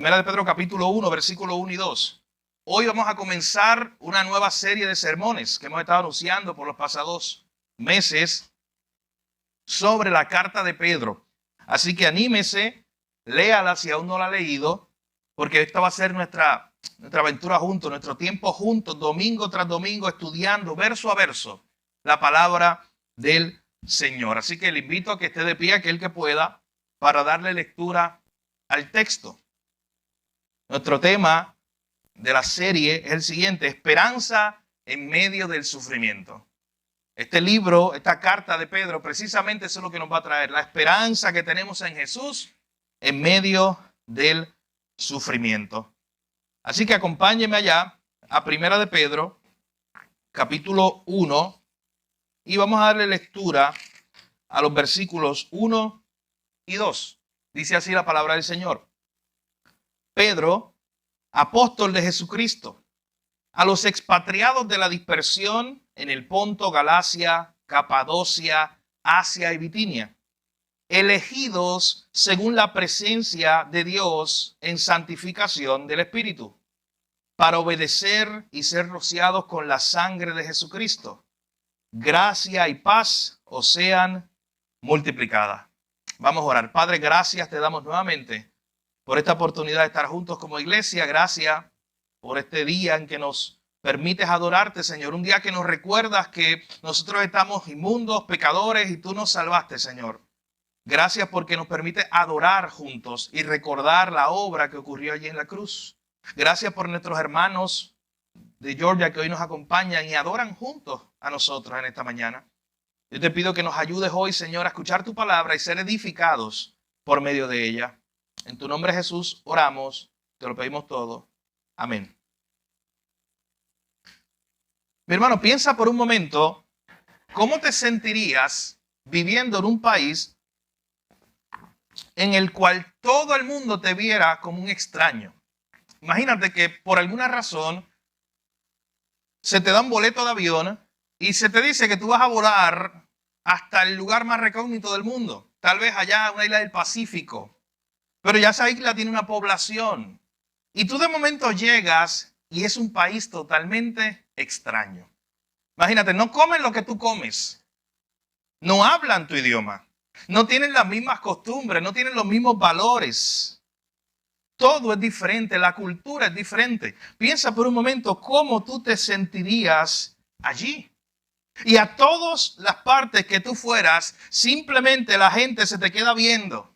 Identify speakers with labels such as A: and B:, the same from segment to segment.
A: Primera de Pedro capítulo 1, versículo 1 y 2. Hoy vamos a comenzar una nueva serie de sermones que hemos estado anunciando por los pasados meses sobre la carta de Pedro. Así que anímese, léala si aún no la ha leído, porque esta va a ser nuestra aventura juntos, nuestro tiempo juntos, domingo tras domingo, estudiando verso a verso la palabra del Señor. Así que le invito a que esté de pie, aquel que pueda, para darle lectura al texto. Nuestro tema de la serie es el siguiente: esperanza en medio del sufrimiento. Este libro, esta carta de Pedro, precisamente eso es lo que nos va a traer, la esperanza que tenemos en Jesús en medio del sufrimiento. Así que acompáñeme allá a Primera de Pedro, capítulo 1, y vamos a darle lectura a los versículos 1 y 2. Dice así la palabra del Señor. Pedro, apóstol de Jesucristo, a los expatriados de la dispersión en el Ponto, Galacia, Capadocia, Asia y Bitinia, elegidos según la presencia de Dios en santificación del Espíritu, para obedecer y ser rociados con la sangre de Jesucristo. Gracia y paz os sean multiplicadas. Vamos a orar. Padre, gracias te damos nuevamente por esta oportunidad de estar juntos como iglesia. Gracias por este día en que nos permites adorarte, Señor. Un día que nos recuerdas que nosotros estamos inmundos, pecadores, y tú nos salvaste, Señor. Gracias porque nos permite adorar juntos y recordar la obra que ocurrió allí en la cruz. Gracias por nuestros hermanos de Georgia que hoy nos acompañan y adoran juntos a nosotros en esta mañana. Yo te pido que nos ayudes hoy, Señor, a escuchar tu palabra y ser edificados por medio de ella. En tu nombre, Jesús, oramos, te lo pedimos todo. Amén. Mi hermano, piensa por un momento, ¿cómo te sentirías viviendo en un país en el cual todo el mundo te viera como un extraño? Imagínate que por alguna razón se te da un boleto de avión y se te dice que tú vas a volar hasta el lugar más recógnito del mundo, tal vez allá, una isla del Pacífico, pero ya esa isla tiene una población y tú de momento llegas y es un país totalmente extraño. Imagínate, no comen lo que tú comes, no hablan tu idioma, no tienen las mismas costumbres, no tienen los mismos valores. Todo es diferente, la cultura es diferente. Piensa por un momento cómo tú te sentirías allí. Y a todas las partes que tú fueras, simplemente la gente se te queda viendo.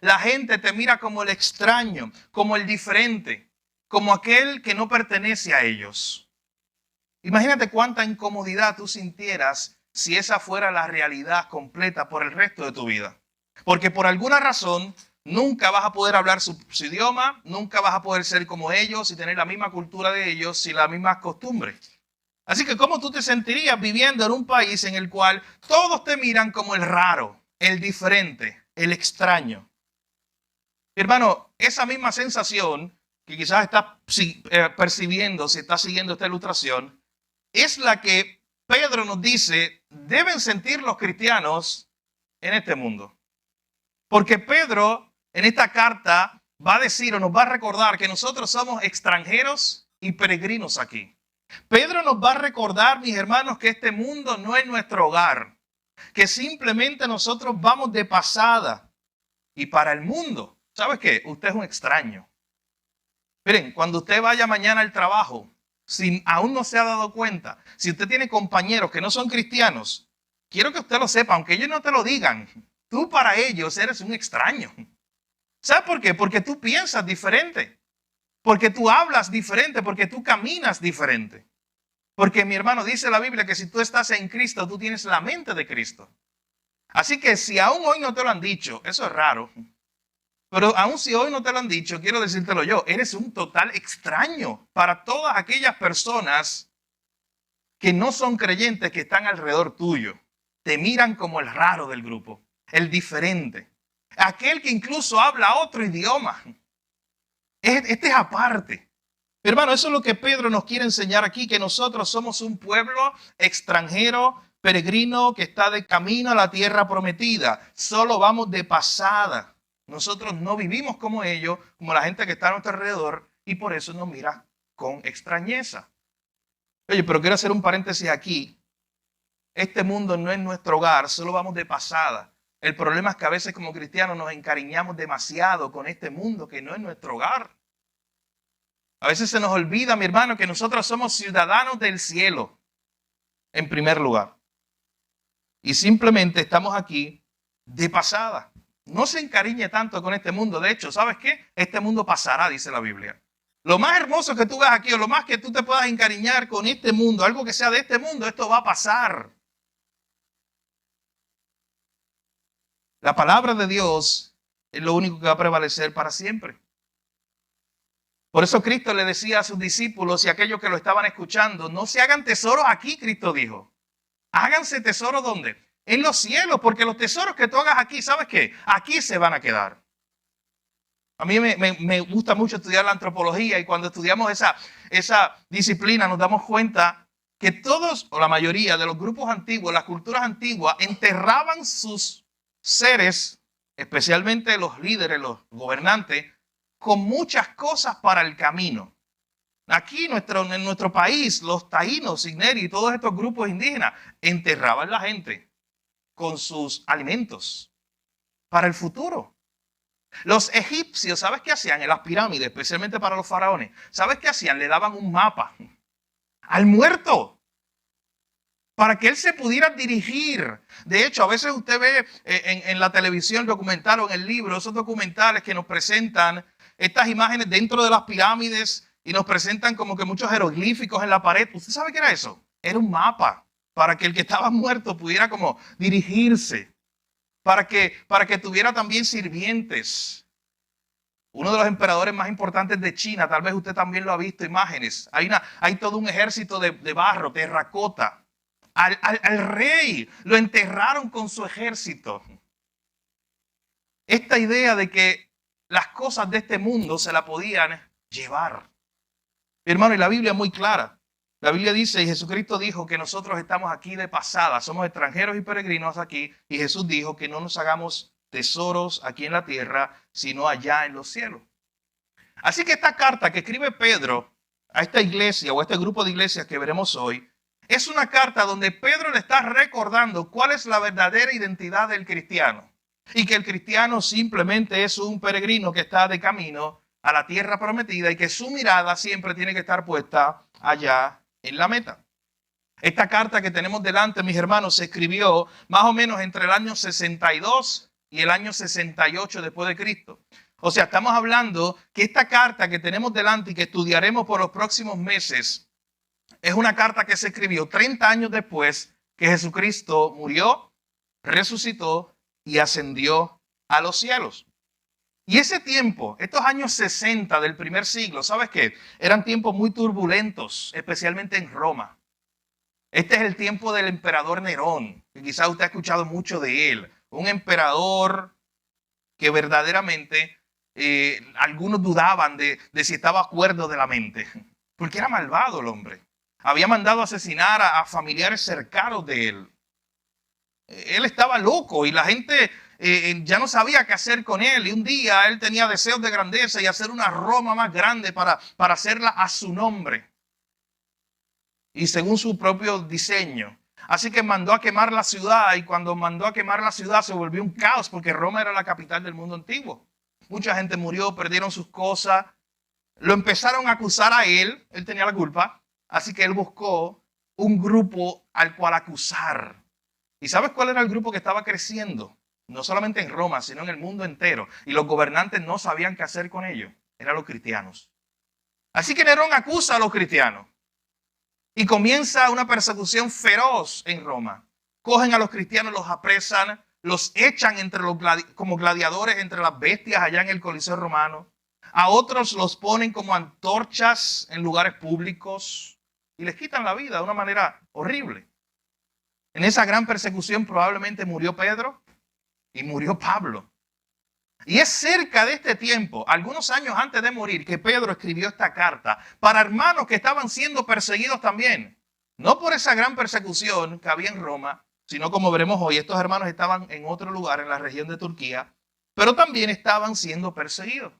A: La gente te mira como el extraño, como el diferente, como aquel que no pertenece a ellos. Imagínate cuánta incomodidad tú sintieras si esa fuera la realidad completa por el resto de tu vida. Porque por alguna razón nunca vas a poder hablar su idioma, nunca vas a poder ser como ellos y tener la misma cultura de ellos y las mismas costumbres. Así que ¿cómo tú te sentirías viviendo en un país en el cual todos te miran como el raro, el diferente, el extraño? Hermano, esa misma sensación que quizás estás percibiendo si estás siguiendo esta ilustración es la que Pedro nos dice deben sentir los cristianos en este mundo. Porque Pedro en esta carta va a decir o nos va a recordar que nosotros somos extranjeros y peregrinos aquí. Pedro nos va a recordar, mis hermanos, que este mundo no es nuestro hogar, que simplemente nosotros vamos de pasada. Y para el mundo, ¿sabes qué? Usted es un extraño. Miren, cuando usted vaya mañana al trabajo, si aún no se ha dado cuenta, si usted tiene compañeros que no son cristianos, quiero que usted lo sepa, aunque ellos no te lo digan, tú para ellos eres un extraño. ¿Sabes por qué? Porque tú piensas diferente. Porque tú hablas diferente, porque tú caminas diferente. Porque mi hermano dice la Biblia que si tú estás en Cristo, tú tienes la mente de Cristo. Así que si aún hoy no te lo han dicho, eso es raro. Pero aún si hoy no te lo han dicho, quiero decírtelo yo, eres un total extraño para todas aquellas personas que no son creyentes que están alrededor tuyo. Te miran como el raro del grupo, el diferente. Aquel que incluso habla otro idioma. Este es aparte. Hermano, eso es lo que Pedro nos quiere enseñar aquí, que nosotros somos un pueblo extranjero, peregrino, que está de camino a la tierra prometida. Solo vamos de pasada. Nosotros no vivimos como ellos, como la gente que está a nuestro alrededor, y por eso nos mira con extrañeza. Oye, pero quiero hacer un paréntesis aquí. Este mundo no es nuestro hogar, solo vamos de pasada. El problema es que a veces como cristianos nos encariñamos demasiado con este mundo que no es nuestro hogar. A veces se nos olvida, mi hermano, que nosotros somos ciudadanos del cielo, en primer lugar. Y simplemente estamos aquí de pasada. No se encariñe tanto con este mundo. De hecho, ¿sabes qué? Este mundo pasará, dice la Biblia. Lo más hermoso que tú ves aquí, o lo más que tú te puedas encariñar con este mundo, algo que sea de este mundo, esto va a pasar. La palabra de Dios es lo único que va a prevalecer para siempre. Por eso Cristo le decía a sus discípulos y a aquellos que lo estaban escuchando, no se hagan tesoros aquí, Cristo dijo. Háganse tesoros ¿dónde? En los cielos, porque los tesoros que tú hagas aquí, ¿sabes qué? Aquí se van a quedar. A mí me gusta mucho estudiar la antropología y cuando estudiamos esa disciplina nos damos cuenta que todos o la mayoría de los grupos antiguos, las culturas antiguas, enterraban sus seres, especialmente los líderes, los gobernantes, con muchas cosas para el camino. Aquí en nuestro país, los taínos, Igneri y todos estos grupos indígenas enterraban a la gente con sus alimentos para el futuro. Los egipcios, ¿sabes qué hacían en las pirámides, especialmente para los faraones? ¿Sabes qué hacían? Le daban un mapa al muerto para que él se pudiera dirigir. De hecho, a veces usted ve en la televisión documental o en el libro, esos documentales que nos presentan estas imágenes dentro de las pirámides y nos presentan como que muchos jeroglíficos en la pared. ¿Usted sabe qué era eso? Era un mapa para que el que estaba muerto pudiera como dirigirse, para que tuviera también sirvientes. Uno de los emperadores más importantes de China, tal vez usted también lo ha visto, imágenes. Hay todo un ejército de barro, terracota. Al rey lo enterraron con su ejército. Esta idea de que las cosas de este mundo se la podían llevar. Mi hermano, y la Biblia es muy clara. La Biblia dice, y Jesucristo dijo que nosotros estamos aquí de pasada, somos extranjeros y peregrinos aquí, y Jesús dijo que no nos hagamos tesoros aquí en la tierra, sino allá en los cielos. Así que esta carta que escribe Pedro a esta iglesia o a este grupo de iglesias que veremos hoy, es una carta donde Pedro le está recordando cuál es la verdadera identidad del cristiano. Y que el cristiano simplemente es un peregrino que está de camino a la tierra prometida y que su mirada siempre tiene que estar puesta allá en la meta. Esta carta que tenemos delante, mis hermanos, se escribió más o menos entre el año 62 y el año 68 después de Cristo. O sea, estamos hablando que esta carta que tenemos delante y que estudiaremos por los próximos meses es una carta que se escribió 30 años después que Jesucristo murió, resucitó y ascendió a los cielos. Y ese tiempo, estos años 60 del primer siglo, ¿sabes qué? Eran tiempos muy turbulentos, especialmente en Roma. Este es el tiempo del emperador Nerón, que quizás usted ha escuchado mucho de él. Un emperador que verdaderamente algunos dudaban de si estaba cuerdo de la mente, porque era malvado el hombre. Había mandado asesinar a familiares cercanos de él. Él estaba loco y la gente ya no sabía qué hacer con él. Y un día él tenía deseos de grandeza y hacer una Roma más grande para hacerla a su nombre y según su propio diseño. Así que mandó a quemar la ciudad, y cuando mandó a quemar la ciudad se volvió un caos porque Roma era la capital del mundo antiguo. Mucha gente murió, perdieron sus cosas. Lo empezaron a acusar a él tenía la culpa. Así que él buscó un grupo al cual acusar. ¿Y sabes cuál era el grupo que estaba creciendo? No solamente en Roma, sino en el mundo entero. Y los gobernantes no sabían qué hacer con ellos. Eran los cristianos. Así que Nerón acusa a los cristianos. Y comienza una persecución feroz en Roma. Cogen a los cristianos, los apresan, los echan como gladiadores entre las bestias allá en el Coliseo Romano. A otros los ponen como antorchas en lugares públicos y les quitan la vida de una manera horrible. En esa gran persecución probablemente murió Pedro y murió Pablo. Y es cerca de este tiempo, algunos años antes de morir, que Pedro escribió esta carta para hermanos que estaban siendo perseguidos también. No por esa gran persecución que había en Roma, sino como veremos hoy, estos hermanos estaban en otro lugar, en la región de Turquía, pero también estaban siendo perseguidos.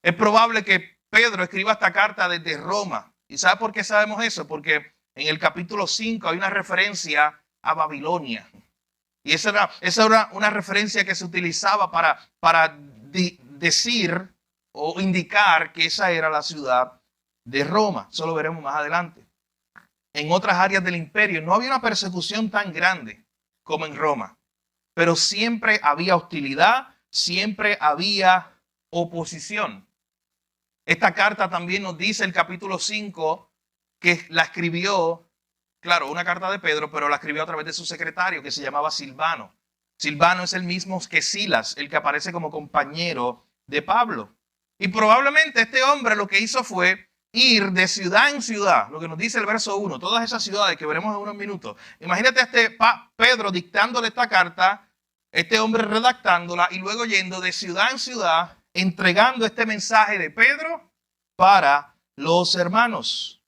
A: Es probable que Pedro escriba esta carta desde Roma. ¿Y sabe por qué sabemos eso? Porque en el capítulo 5 hay una referencia a Babilonia. Y esa era una referencia que se utilizaba para decir o indicar que esa era la ciudad de Roma. Eso lo veremos más adelante. En otras áreas del imperio no había una persecución tan grande como en Roma, pero siempre había hostilidad, siempre había oposición. Esta carta también nos dice el capítulo 5 que la escribió, claro, una carta de Pedro, pero la escribió a través de su secretario que se llamaba Silvano. Silvano es el mismo que Silas, el que aparece como compañero de Pablo. Y probablemente este hombre lo que hizo fue ir de ciudad en ciudad, lo que nos dice el verso 1, todas esas ciudades que veremos en unos minutos. Imagínate a este Pedro dictándole esta carta, este hombre redactándola y luego yendo de ciudad en ciudad, entregando este mensaje de Pedro para los hermanos.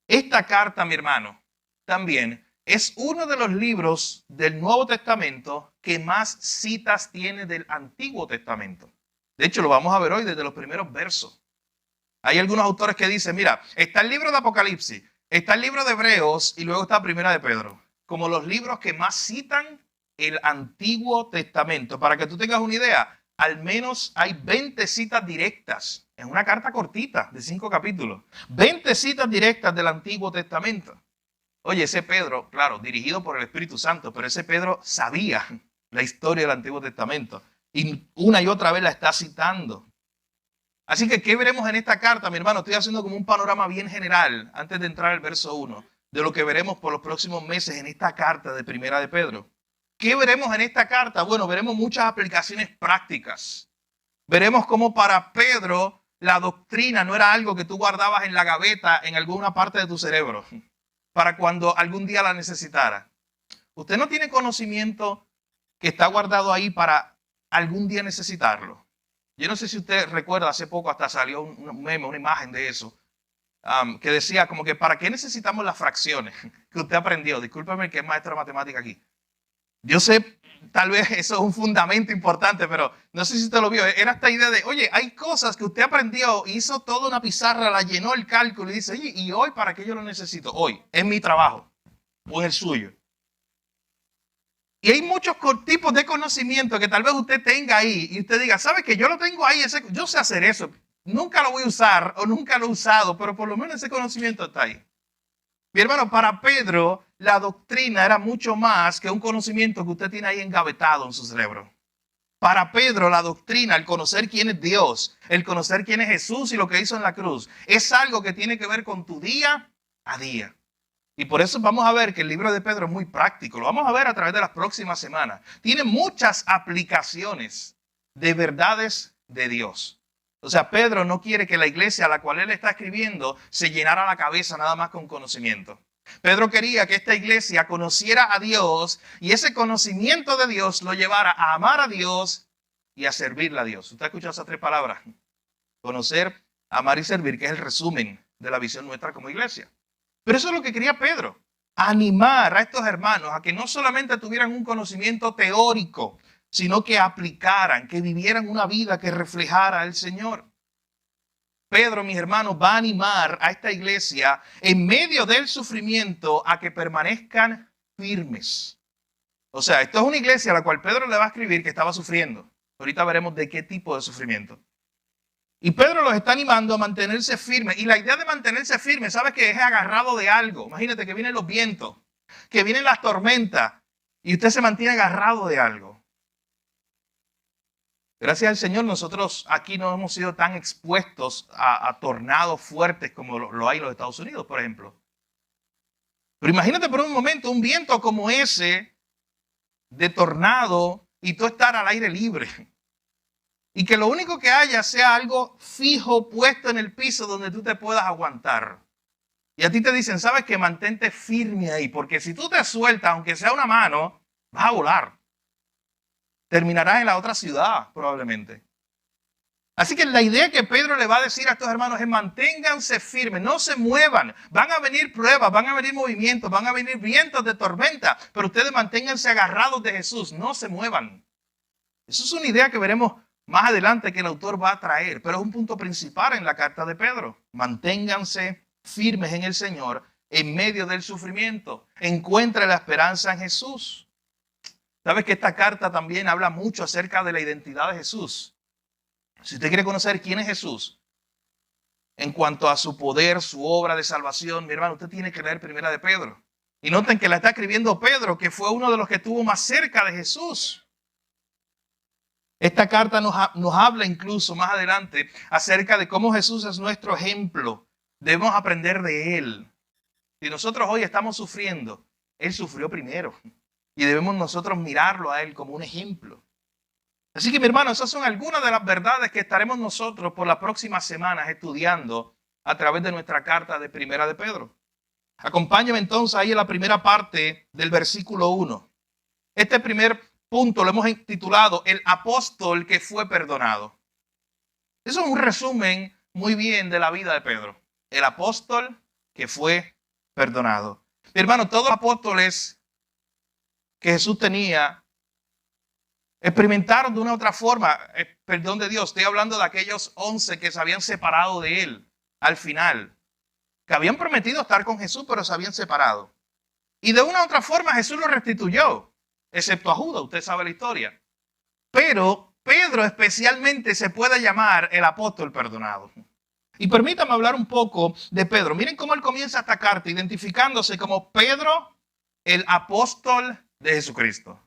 A: Esta carta, mi hermano, también es uno de los libros del Nuevo Testamento que más citas tiene del Antiguo Testamento. De hecho, lo vamos a ver hoy desde los primeros versos. Hay algunos autores que dicen, mira, está el libro de Apocalipsis, está el libro de Hebreos y luego está Primera de Pedro, como los libros que más citan el Antiguo Testamento. Para que tú tengas una idea, al menos hay 20 citas directas en una carta cortita de 5 capítulos. 20 citas directas del Antiguo Testamento. Oye, ese Pedro, claro, dirigido por el Espíritu Santo, pero ese Pedro sabía la historia del Antiguo Testamento y una y otra vez la está citando. Así que, ¿qué veremos en esta carta, mi hermano? Estoy haciendo como un panorama bien general, antes de entrar al verso 1, de lo que veremos por los próximos meses en esta carta de Primera de Pedro. ¿Qué veremos en esta carta? Bueno, veremos muchas aplicaciones prácticas. Veremos cómo para Pedro la doctrina no era algo que tú guardabas en la gaveta en alguna parte de tu cerebro, para cuando algún día la necesitara. Usted no tiene conocimiento que está guardado ahí para algún día necesitarlo. Yo no sé si usted recuerda, hace poco hasta salió un meme, una imagen de eso, que decía como que ¿para qué necesitamos las fracciones que usted aprendió? Discúlpeme que es maestro de matemática aquí. Yo sé, tal vez eso es un fundamento importante, pero no sé si usted lo vio. Era esta idea de, oye, hay cosas que usted aprendió, hizo toda una pizarra, la llenó el cálculo y dice, oye, ¿y hoy para qué yo lo necesito? Hoy, en mi trabajo o en el suyo. Y hay muchos tipos de conocimiento que tal vez usted tenga ahí y usted diga, ¿sabe que yo lo tengo ahí? Yo sé hacer eso. Nunca lo voy a usar o nunca lo he usado, pero por lo menos ese conocimiento está ahí. Mi hermano, para Pedro, la doctrina era mucho más que un conocimiento que usted tiene ahí engavetado en su cerebro. Para Pedro, la doctrina, el conocer quién es Dios, el conocer quién es Jesús y lo que hizo en la cruz, es algo que tiene que ver con tu día a día. Y por eso vamos a ver que el libro de Pedro es muy práctico. Lo vamos a ver a través de las próximas semanas. Tiene muchas aplicaciones de verdades de Dios. O sea, Pedro no quiere que la iglesia a la cual él está escribiendo se llenara la cabeza nada más con conocimiento. Pedro quería que esta iglesia conociera a Dios y ese conocimiento de Dios lo llevara a amar a Dios y a servirle a Dios. ¿Usted ha escuchado esas 3 palabras? Conocer, amar y servir, que es el resumen de la visión nuestra como iglesia. Pero eso es lo que quería Pedro, animar a estos hermanos a que no solamente tuvieran un conocimiento teórico, sino que aplicaran, que vivieran una vida que reflejara al Señor. Pedro, mis hermanos, va a animar a esta iglesia en medio del sufrimiento a que permanezcan firmes. O sea, esto es una iglesia a la cual Pedro le va a escribir que estaba sufriendo. Ahorita veremos de qué tipo de sufrimiento. Y Pedro los está animando a mantenerse firmes. Y la idea de mantenerse firmes, ¿sabes qué? Es agarrado de algo. Imagínate que vienen los vientos, que vienen las tormentas y usted se mantiene agarrado de algo. Gracias al Señor, nosotros aquí no hemos sido tan expuestos a tornados fuertes como lo hay en los Estados Unidos, por ejemplo. Pero imagínate por un momento un viento como ese de tornado y tú estar al aire libre. Y que lo único que haya sea algo fijo puesto en el piso donde tú te puedas aguantar. Y a ti te dicen, sabes que mantente firme ahí, porque si tú te sueltas, aunque sea una mano, vas a volar. Terminarás en la otra ciudad, probablemente. Así que la idea que Pedro le va a decir a estos hermanos es manténganse firmes, no se muevan. Van a venir pruebas, van a venir movimientos, van a venir vientos de tormenta, pero ustedes manténganse agarrados de Jesús, no se muevan. Eso es una idea que veremos más adelante que el autor va a traer, pero es un punto principal en la carta de Pedro. Manténganse firmes en el Señor en medio del sufrimiento. Encuentre la esperanza en Jesús. Sabes que esta carta también habla mucho acerca de la identidad de Jesús. Si usted quiere conocer quién es Jesús, en cuanto a su poder, su obra de salvación, mi hermano, usted tiene que leer Primera de Pedro. Y noten que la está escribiendo Pedro, que fue uno de los que estuvo más cerca de Jesús. Esta carta nos habla incluso más adelante acerca de cómo Jesús es nuestro ejemplo. Debemos aprender de Él. Si nosotros hoy estamos sufriendo, Él sufrió primero. Y debemos nosotros mirarlo a Él como un ejemplo. Así que, mi hermano, esas son algunas de las verdades que estaremos nosotros por las próximas semanas estudiando a través de nuestra carta de Primera de Pedro. Acompáñame entonces ahí en la primera parte del versículo 1. Este primer punto lo hemos titulado El apóstol que fue perdonado. Eso es un resumen muy bien de la vida de Pedro. El apóstol que fue perdonado. Mi hermano, todos los apóstoles que Jesús tenía experimentaron de una u otra forma perdón de Dios. Estoy hablando de aquellos 11 que se habían separado de Él al final, que habían prometido estar con Jesús, pero se habían separado. Y de una u otra forma Jesús lo restituyó, excepto a Judas, usted sabe la historia. Pero Pedro especialmente se puede llamar el apóstol perdonado. Y permítame hablar un poco de Pedro. Miren cómo él comienza esta carta identificándose como Pedro, el apóstol de Jesucristo.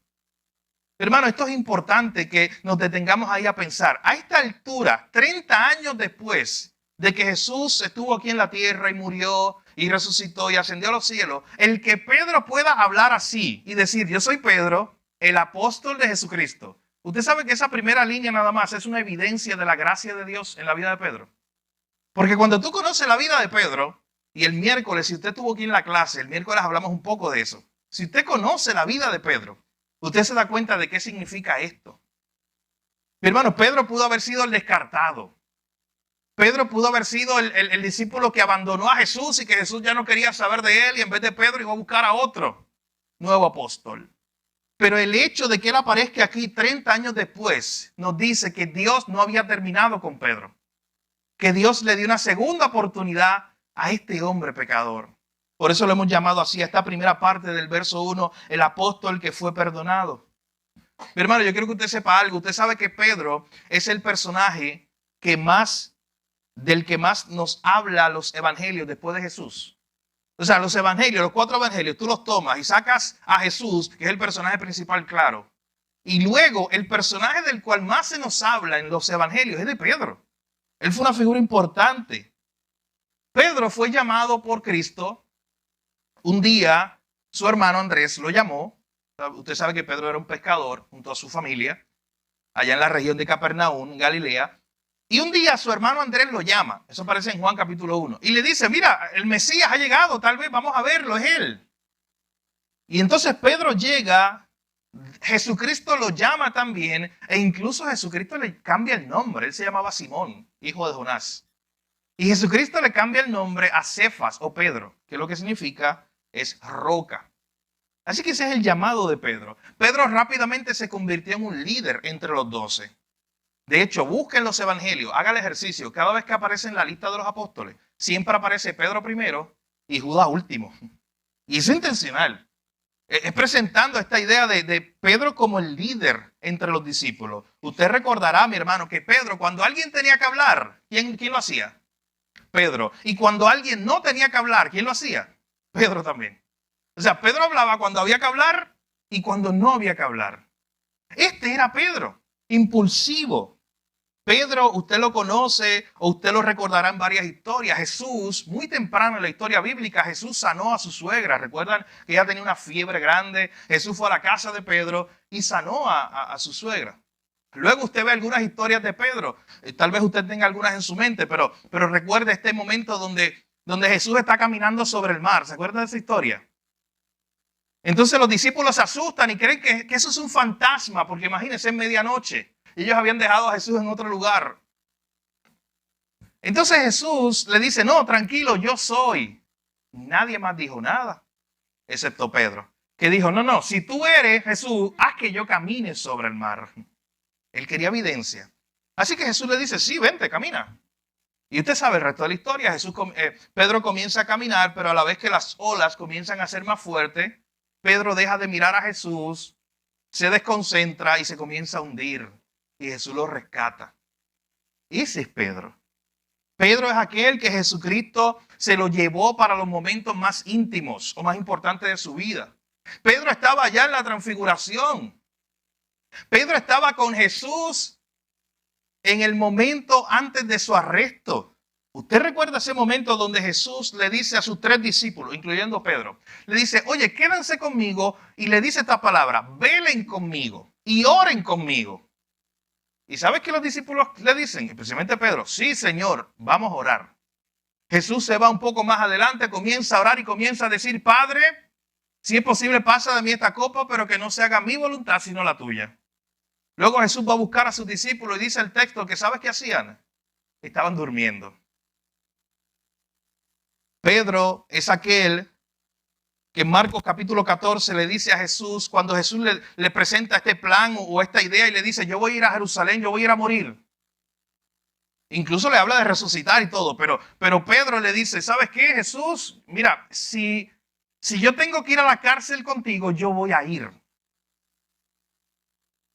A: Hermano, esto es importante que nos detengamos ahí a pensar. A esta altura, 30 años después de que Jesús estuvo aquí en la tierra y murió y resucitó y ascendió a los cielos, el que Pedro pueda hablar así y decir, yo soy Pedro, el apóstol de Jesucristo. Usted sabe que esa primera línea nada más es una evidencia de la gracia de Dios en la vida de Pedro. Porque cuando tú conoces la vida de Pedro, y el miércoles, si usted estuvo aquí en la clase, el miércoles hablamos un poco de eso. Si usted conoce la vida de Pedro, usted se da cuenta de qué significa esto. Mi hermano, Pedro pudo haber sido el descartado. Pedro pudo haber sido el discípulo que abandonó a Jesús y que Jesús ya no quería saber de él y en vez de Pedro iba a buscar a otro nuevo apóstol. Pero el hecho de que él aparezca aquí 30 años después nos dice que Dios no había terminado con Pedro. Que Dios le dio una segunda oportunidad a este hombre pecador. Por eso lo hemos llamado así a esta primera parte del verso 1, el apóstol que fue perdonado. Mi hermano, yo quiero que usted sepa algo. Usted sabe que Pedro es el personaje del que más nos habla los evangelios después de Jesús. O sea, los evangelios, los 4 evangelios, tú los tomas y sacas a Jesús, que es el personaje principal, claro. Y luego el personaje del cual más se nos habla en los evangelios es de Pedro. Él fue una figura importante. Pedro fue llamado por Cristo. Un día su hermano Andrés lo llamó. Usted sabe que Pedro era un pescador junto a su familia, allá en la región de Capernaum, en Galilea. Y un día su hermano Andrés lo llama. Eso aparece en Juan capítulo 1. Y le dice, mira, el Mesías ha llegado, tal vez vamos a verlo, es él. Y entonces Pedro llega, Jesucristo lo llama también, e incluso Jesucristo le cambia el nombre. Él se llamaba Simón, hijo de Jonás. Y Jesucristo le cambia el nombre a Cefas o Pedro, que lo que significa es roca. Así que ese es el llamado de Pedro. Pedro rápidamente se convirtió en un líder entre los 12. De hecho, busquen los evangelios, haga el ejercicio. Cada vez que aparece en la lista de los apóstoles, siempre aparece Pedro primero y Judas último. Y eso es intencional. Es presentando esta idea de Pedro como el líder entre los discípulos. Usted recordará, mi hermano, que Pedro, cuando alguien tenía que hablar, ¿quién lo hacía? Pedro. Y cuando alguien no tenía que hablar, ¿quién lo hacía? Pedro también. O sea, Pedro hablaba cuando había que hablar y cuando no había que hablar. Este era Pedro, impulsivo. Pedro, usted lo conoce o usted lo recordará en varias historias. Jesús, muy temprano en la historia bíblica, Jesús sanó a su suegra. ¿Recuerdan que ella tenía una fiebre grande? Jesús fue a la casa de Pedro y sanó a su suegra. Luego usted ve algunas historias de Pedro. Tal vez usted tenga algunas en su mente, pero recuerde este momento donde Jesús está caminando sobre el mar. ¿Se acuerda de esa historia? Entonces los discípulos se asustan y creen que eso es un fantasma, porque imagínense, es medianoche. Ellos habían dejado a Jesús en otro lugar. Entonces Jesús le dice, no, tranquilo, yo soy. Nadie más dijo nada, excepto Pedro, que dijo, no, si tú eres Jesús, haz que yo camine sobre el mar. Él quería evidencia. Así que Jesús le dice, sí, vente, camina. Y usted sabe el resto de la historia. Pedro comienza a caminar, pero a la vez que las olas comienzan a ser más fuertes, Pedro deja de mirar a Jesús, se desconcentra y se comienza a hundir. Y Jesús lo rescata. Ese es Pedro. Pedro es aquel que Jesucristo se lo llevó para los momentos más íntimos o más importantes de su vida. Pedro estaba allá en la transfiguración. Pedro estaba con Jesús en el momento antes de su arresto. ¿Usted recuerda ese momento donde Jesús le dice a sus 3 discípulos, incluyendo Pedro, le dice, oye, quédense conmigo, y le dice esta palabra, velen conmigo y oren conmigo? ¿Y sabes qué los discípulos le dicen? Especialmente Pedro, sí, Señor, vamos a orar. Jesús se va un poco más adelante, comienza a orar y comienza a decir, Padre, si es posible, pasa de mí esta copa, pero que no se haga mi voluntad, sino la tuya. Luego Jesús va a buscar a sus discípulos y dice el texto que ¿sabes qué hacían? Estaban durmiendo. Pedro es aquel que en Marcos capítulo 14 le dice a Jesús, cuando Jesús le presenta este plan o esta idea y le dice, yo voy a ir a Jerusalén, yo voy a ir a morir. Incluso le habla de resucitar y todo, pero Pedro le dice, ¿sabes qué, Jesús? Mira, si yo tengo que ir a la cárcel contigo, yo voy a ir.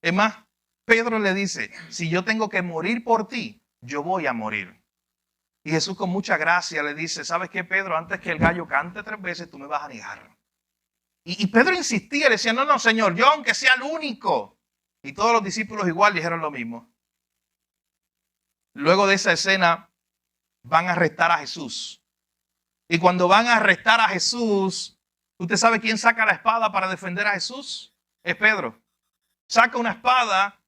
A: Es más, Pedro le dice, si yo tengo que morir por ti, yo voy a morir. Y Jesús con mucha gracia le dice, ¿sabes qué, Pedro? Antes que el gallo cante 3 veces, tú me vas a negar. Y Pedro insistía, le decía, no, no, Señor, yo aunque sea el único. Y todos los discípulos igual dijeron lo mismo. Luego de esa escena, van a arrestar a Jesús. Y cuando van a arrestar a Jesús, ¿usted sabe quién saca la espada para defender a Jesús? Es Pedro. Saca una espada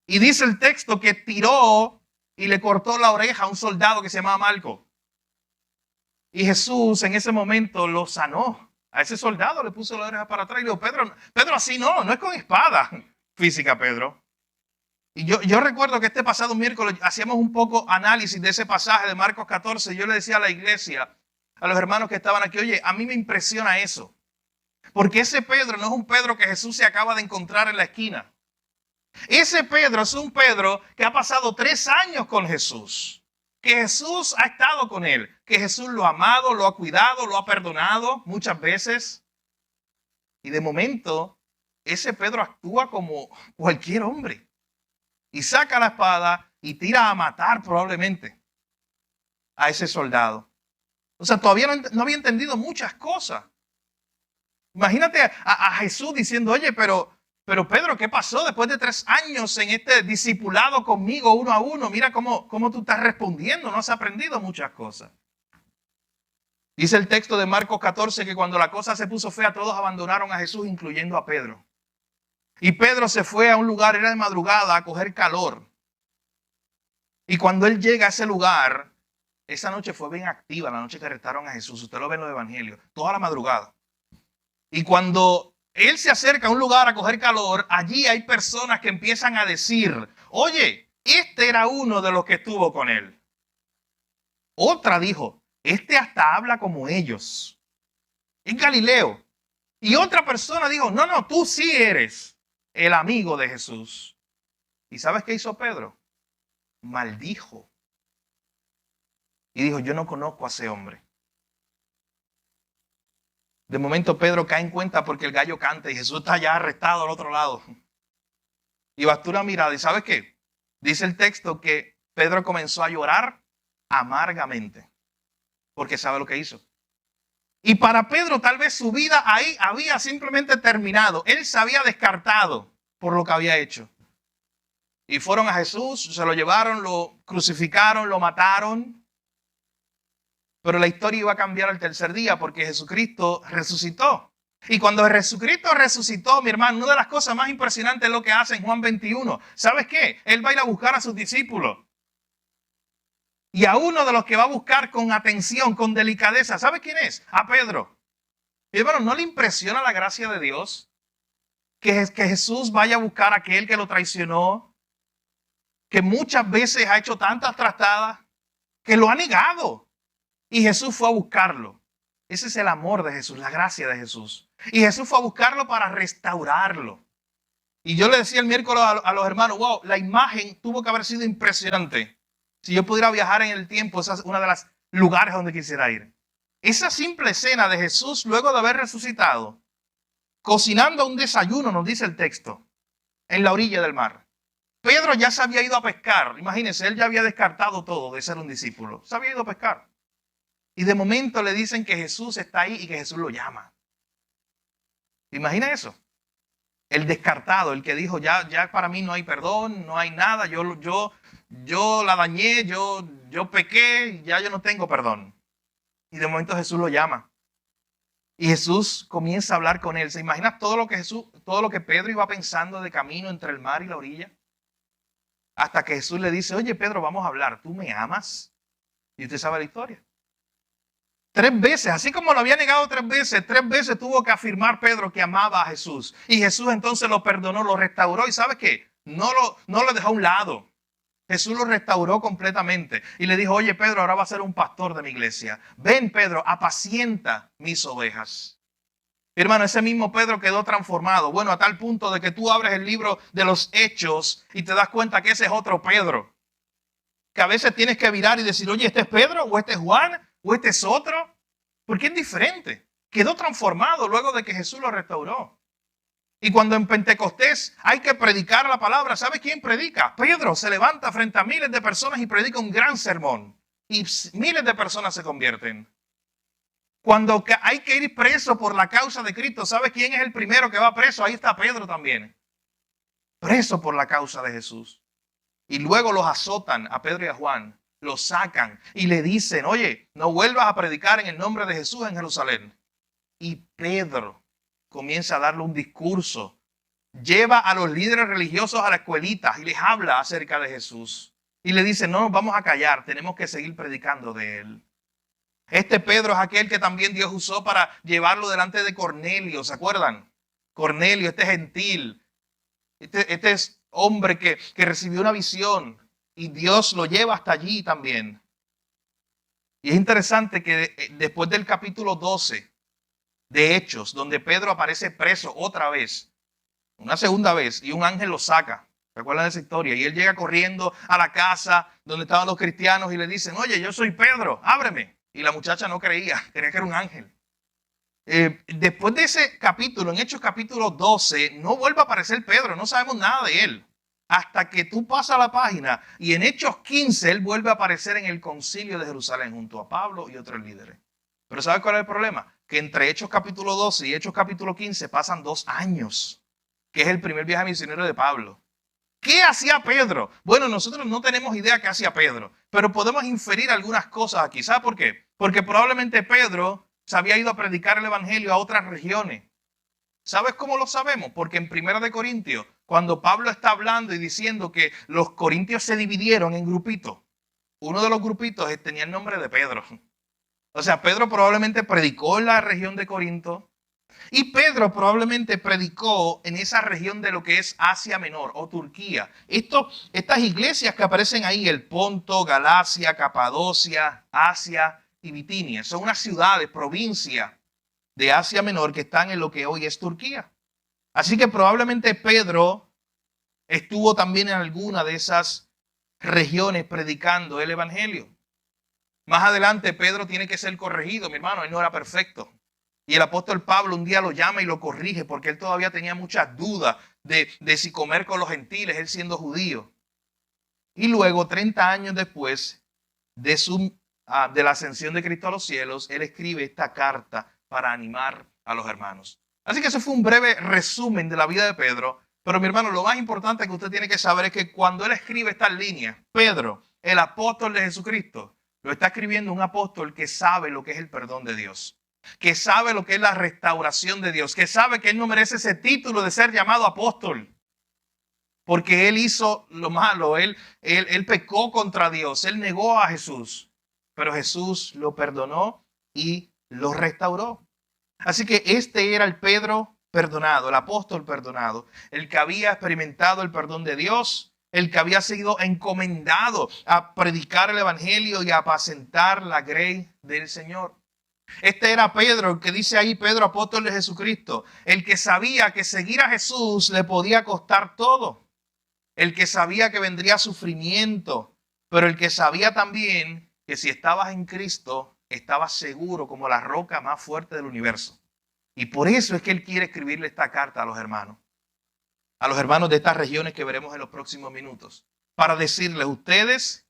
A: y dice el texto que tiró y le cortó la oreja a un soldado que se llamaba Malco. Y Jesús en ese momento lo sanó. A ese soldado le puso la oreja para atrás y le dijo, Pedro, así no es con espada física, Pedro. Y yo recuerdo que este pasado miércoles hacíamos un poco análisis de ese pasaje de Marcos 14. Y yo le decía a la iglesia, a los hermanos que estaban aquí, oye, a mí me impresiona eso. Porque ese Pedro no es un Pedro que Jesús se acaba de encontrar en la esquina. Ese Pedro es un Pedro que ha pasado 3 años con Jesús. Que Jesús ha estado con él. Que Jesús lo ha amado, lo ha cuidado, lo ha perdonado muchas veces. Y de momento, ese Pedro actúa como cualquier hombre. Y saca la espada y tira a matar probablemente a ese soldado. O sea, todavía no había entendido muchas cosas. Imagínate a Jesús diciendo, oye, pero Pedro, ¿qué pasó después de 3 años en este discipulado conmigo uno a uno? Mira cómo tú estás respondiendo, no has aprendido muchas cosas. Dice el texto de Marcos 14 que cuando la cosa se puso fea, todos abandonaron a Jesús, incluyendo a Pedro. Y Pedro se fue a un lugar, era de madrugada, a coger calor. Y cuando él llega a ese lugar, esa noche fue bien activa, la noche que arrestaron a Jesús. Usted lo ve en los evangelios, toda la madrugada. Y cuando él se acerca a un lugar a coger calor, allí hay personas que empiezan a decir, oye, este era uno de los que estuvo con él. Otra dijo, este hasta habla como ellos. Es Galileo. Y otra persona dijo, no, tú sí eres el amigo de Jesús. ¿Y sabes qué hizo Pedro? Maldijo. Y dijo, yo no conozco a ese hombre. De momento Pedro cae en cuenta porque el gallo canta y Jesús está ya arrestado al otro lado. Y bastó una mirada. ¿Y sabes qué? Dice el texto que Pedro comenzó a llorar amargamente. Porque sabe lo que hizo. Y para Pedro tal vez su vida ahí había simplemente terminado. Él se había descartado por lo que había hecho. Y fueron a Jesús, se lo llevaron, lo crucificaron, lo mataron. Pero la historia iba a cambiar al 3er día porque Jesucristo resucitó. Y cuando Jesucristo resucitó, mi hermano, una de las cosas más impresionantes es lo que hace en Juan 21. ¿Sabes qué? Él va a ir a buscar a sus discípulos. Y a uno de los que va a buscar con atención, con delicadeza, ¿sabe quién es? A Pedro. Y hermano, ¿no le impresiona la gracia de Dios? Que Jesús vaya a buscar a aquel que lo traicionó, que muchas veces ha hecho tantas trastadas, que lo ha negado. Y Jesús fue a buscarlo. Ese es el amor de Jesús, la gracia de Jesús. Y Jesús fue a buscarlo para restaurarlo. Y yo le decía el miércoles a los hermanos, wow, la imagen tuvo que haber sido impresionante. Si yo pudiera viajar en el tiempo, esa es una de las lugares donde quisiera ir. Esa simple escena de Jesús luego de haber resucitado, cocinando un desayuno, nos dice el texto, en la orilla del mar. Pedro ya se había ido a pescar. Imagínense, él ya había descartado todo de ser un discípulo. Se había ido a pescar. Y de momento le dicen que Jesús está ahí y que Jesús lo llama. ¿Imagina eso? El descartado, el que dijo, ya para mí no hay perdón, no hay nada, yo la dañé, yo pequé, ya yo no tengo perdón. Y de momento Jesús lo llama. Y Jesús comienza a hablar con él. ¿Se imagina todo lo que Pedro iba pensando de camino entre el mar y la orilla? Hasta que Jesús le dice, oye Pedro, vamos a hablar, ¿tú me amas? Y usted sabe la historia. 3 veces, así como lo había negado 3 veces tuvo que afirmar Pedro que amaba a Jesús. Y Jesús entonces lo perdonó, lo restauró. ¿Y sabe qué? No lo dejó a un lado. Jesús lo restauró completamente. Y le dijo, oye Pedro, ahora vas a ser un pastor de mi iglesia. Ven Pedro, apacienta mis ovejas. Hermano, ese mismo Pedro quedó transformado. Bueno, a tal punto de que tú abres el libro de los Hechos y te das cuenta que ese es otro Pedro. Que a veces tienes que virar y decir, oye, ¿este es Pedro? ¿O este es Juan? ¿O este es otro? Porque es diferente. Quedó transformado luego de que Jesús lo restauró. Y cuando en Pentecostés hay que predicar la palabra, ¿sabe quién predica? Pedro se levanta frente a miles de personas y predica un gran sermón. Y miles de personas se convierten. Cuando hay que ir preso por la causa de Cristo, ¿sabe quién es el primero que va preso? Ahí está Pedro también. Preso por la causa de Jesús. Y luego los azotan a Pedro y a Juan. Los sacan y le dicen, oye, no vuelvas a predicar en el nombre de Jesús en Jerusalén. Y Pedro comienza a darle un discurso. Lleva a los líderes religiosos a la escuelita y les habla acerca de Jesús. Y le dice, no nos vamos a callar, tenemos que seguir predicando de él. Este Pedro es aquel que también Dios usó para llevarlo delante de Cornelio, ¿se acuerdan? Cornelio, este gentil, este es hombre que recibió una visión y Dios lo lleva hasta allí también. Y es interesante que después del capítulo 12 de Hechos, donde Pedro aparece preso otra vez, una segunda vez, y un ángel lo saca. ¿Recuerdan esa historia? Y él llega corriendo a la casa donde estaban los cristianos y le dicen, oye, yo soy Pedro, ábreme. Y la muchacha no creía que era un ángel. Después de ese capítulo, en Hechos capítulo 12, no vuelve a aparecer Pedro, no sabemos nada de él. Hasta que tú pasas la página y en Hechos 15 él vuelve a aparecer en el concilio de Jerusalén junto a Pablo y otros líderes. Pero ¿sabes cuál es el problema? Que entre Hechos capítulo 12 y Hechos capítulo 15 pasan 2 años, que es el primer viaje misionero de Pablo. ¿Qué hacía Pedro? Bueno, nosotros no tenemos idea qué hacía Pedro, pero podemos inferir algunas cosas aquí. ¿Sabe por qué? Porque probablemente Pedro se había ido a predicar el evangelio a otras regiones. ¿Sabes cómo lo sabemos? Porque en 1 Corintios, cuando Pablo está hablando y diciendo que los corintios se dividieron en grupitos, uno de los grupitos tenía el nombre de Pedro. O sea, Pedro probablemente predicó en la región de Corinto y Pedro probablemente predicó en esa región de lo que es Asia Menor o Turquía. Estas iglesias que aparecen ahí, el Ponto, Galacia, Capadocia, Asia y Bitinia, son unas ciudades, provincias de Asia Menor que están en lo que hoy es Turquía. Así que probablemente Pedro estuvo también en alguna de esas regiones predicando el evangelio. Más adelante Pedro tiene que ser corregido, mi hermano, él no era perfecto. Y el apóstol Pablo un día lo llama y lo corrige porque él todavía tenía muchas dudas de si comer con los gentiles, él siendo judío. Y luego, 30 años después de la ascensión de Cristo a los cielos, él escribe esta carta para animar a los hermanos. Así que ese fue un breve resumen de la vida de Pedro. Pero mi hermano, lo más importante que usted tiene que saber es que cuando él escribe estas líneas, Pedro, el apóstol de Jesucristo, lo está escribiendo un apóstol que sabe lo que es el perdón de Dios, que sabe lo que es la restauración de Dios, que sabe que él no merece ese título de ser llamado apóstol, porque él hizo lo malo, él pecó contra Dios, él negó a Jesús, pero Jesús lo perdonó y lo restauró. Así que este era el Pedro perdonado, el apóstol perdonado, el que había experimentado el perdón de Dios, el que había sido encomendado a predicar el evangelio y a apacentar la grey del Señor. Este era Pedro, el que dice ahí, Pedro, apóstol de Jesucristo, el que sabía que seguir a Jesús le podía costar todo, el que sabía que vendría sufrimiento, pero el que sabía también que si estabas en Cristo, estabas seguro como la roca más fuerte del universo. Y por eso es que él quiere escribirle esta carta a los hermanos de estas regiones que veremos en los próximos minutos, para decirles, ustedes,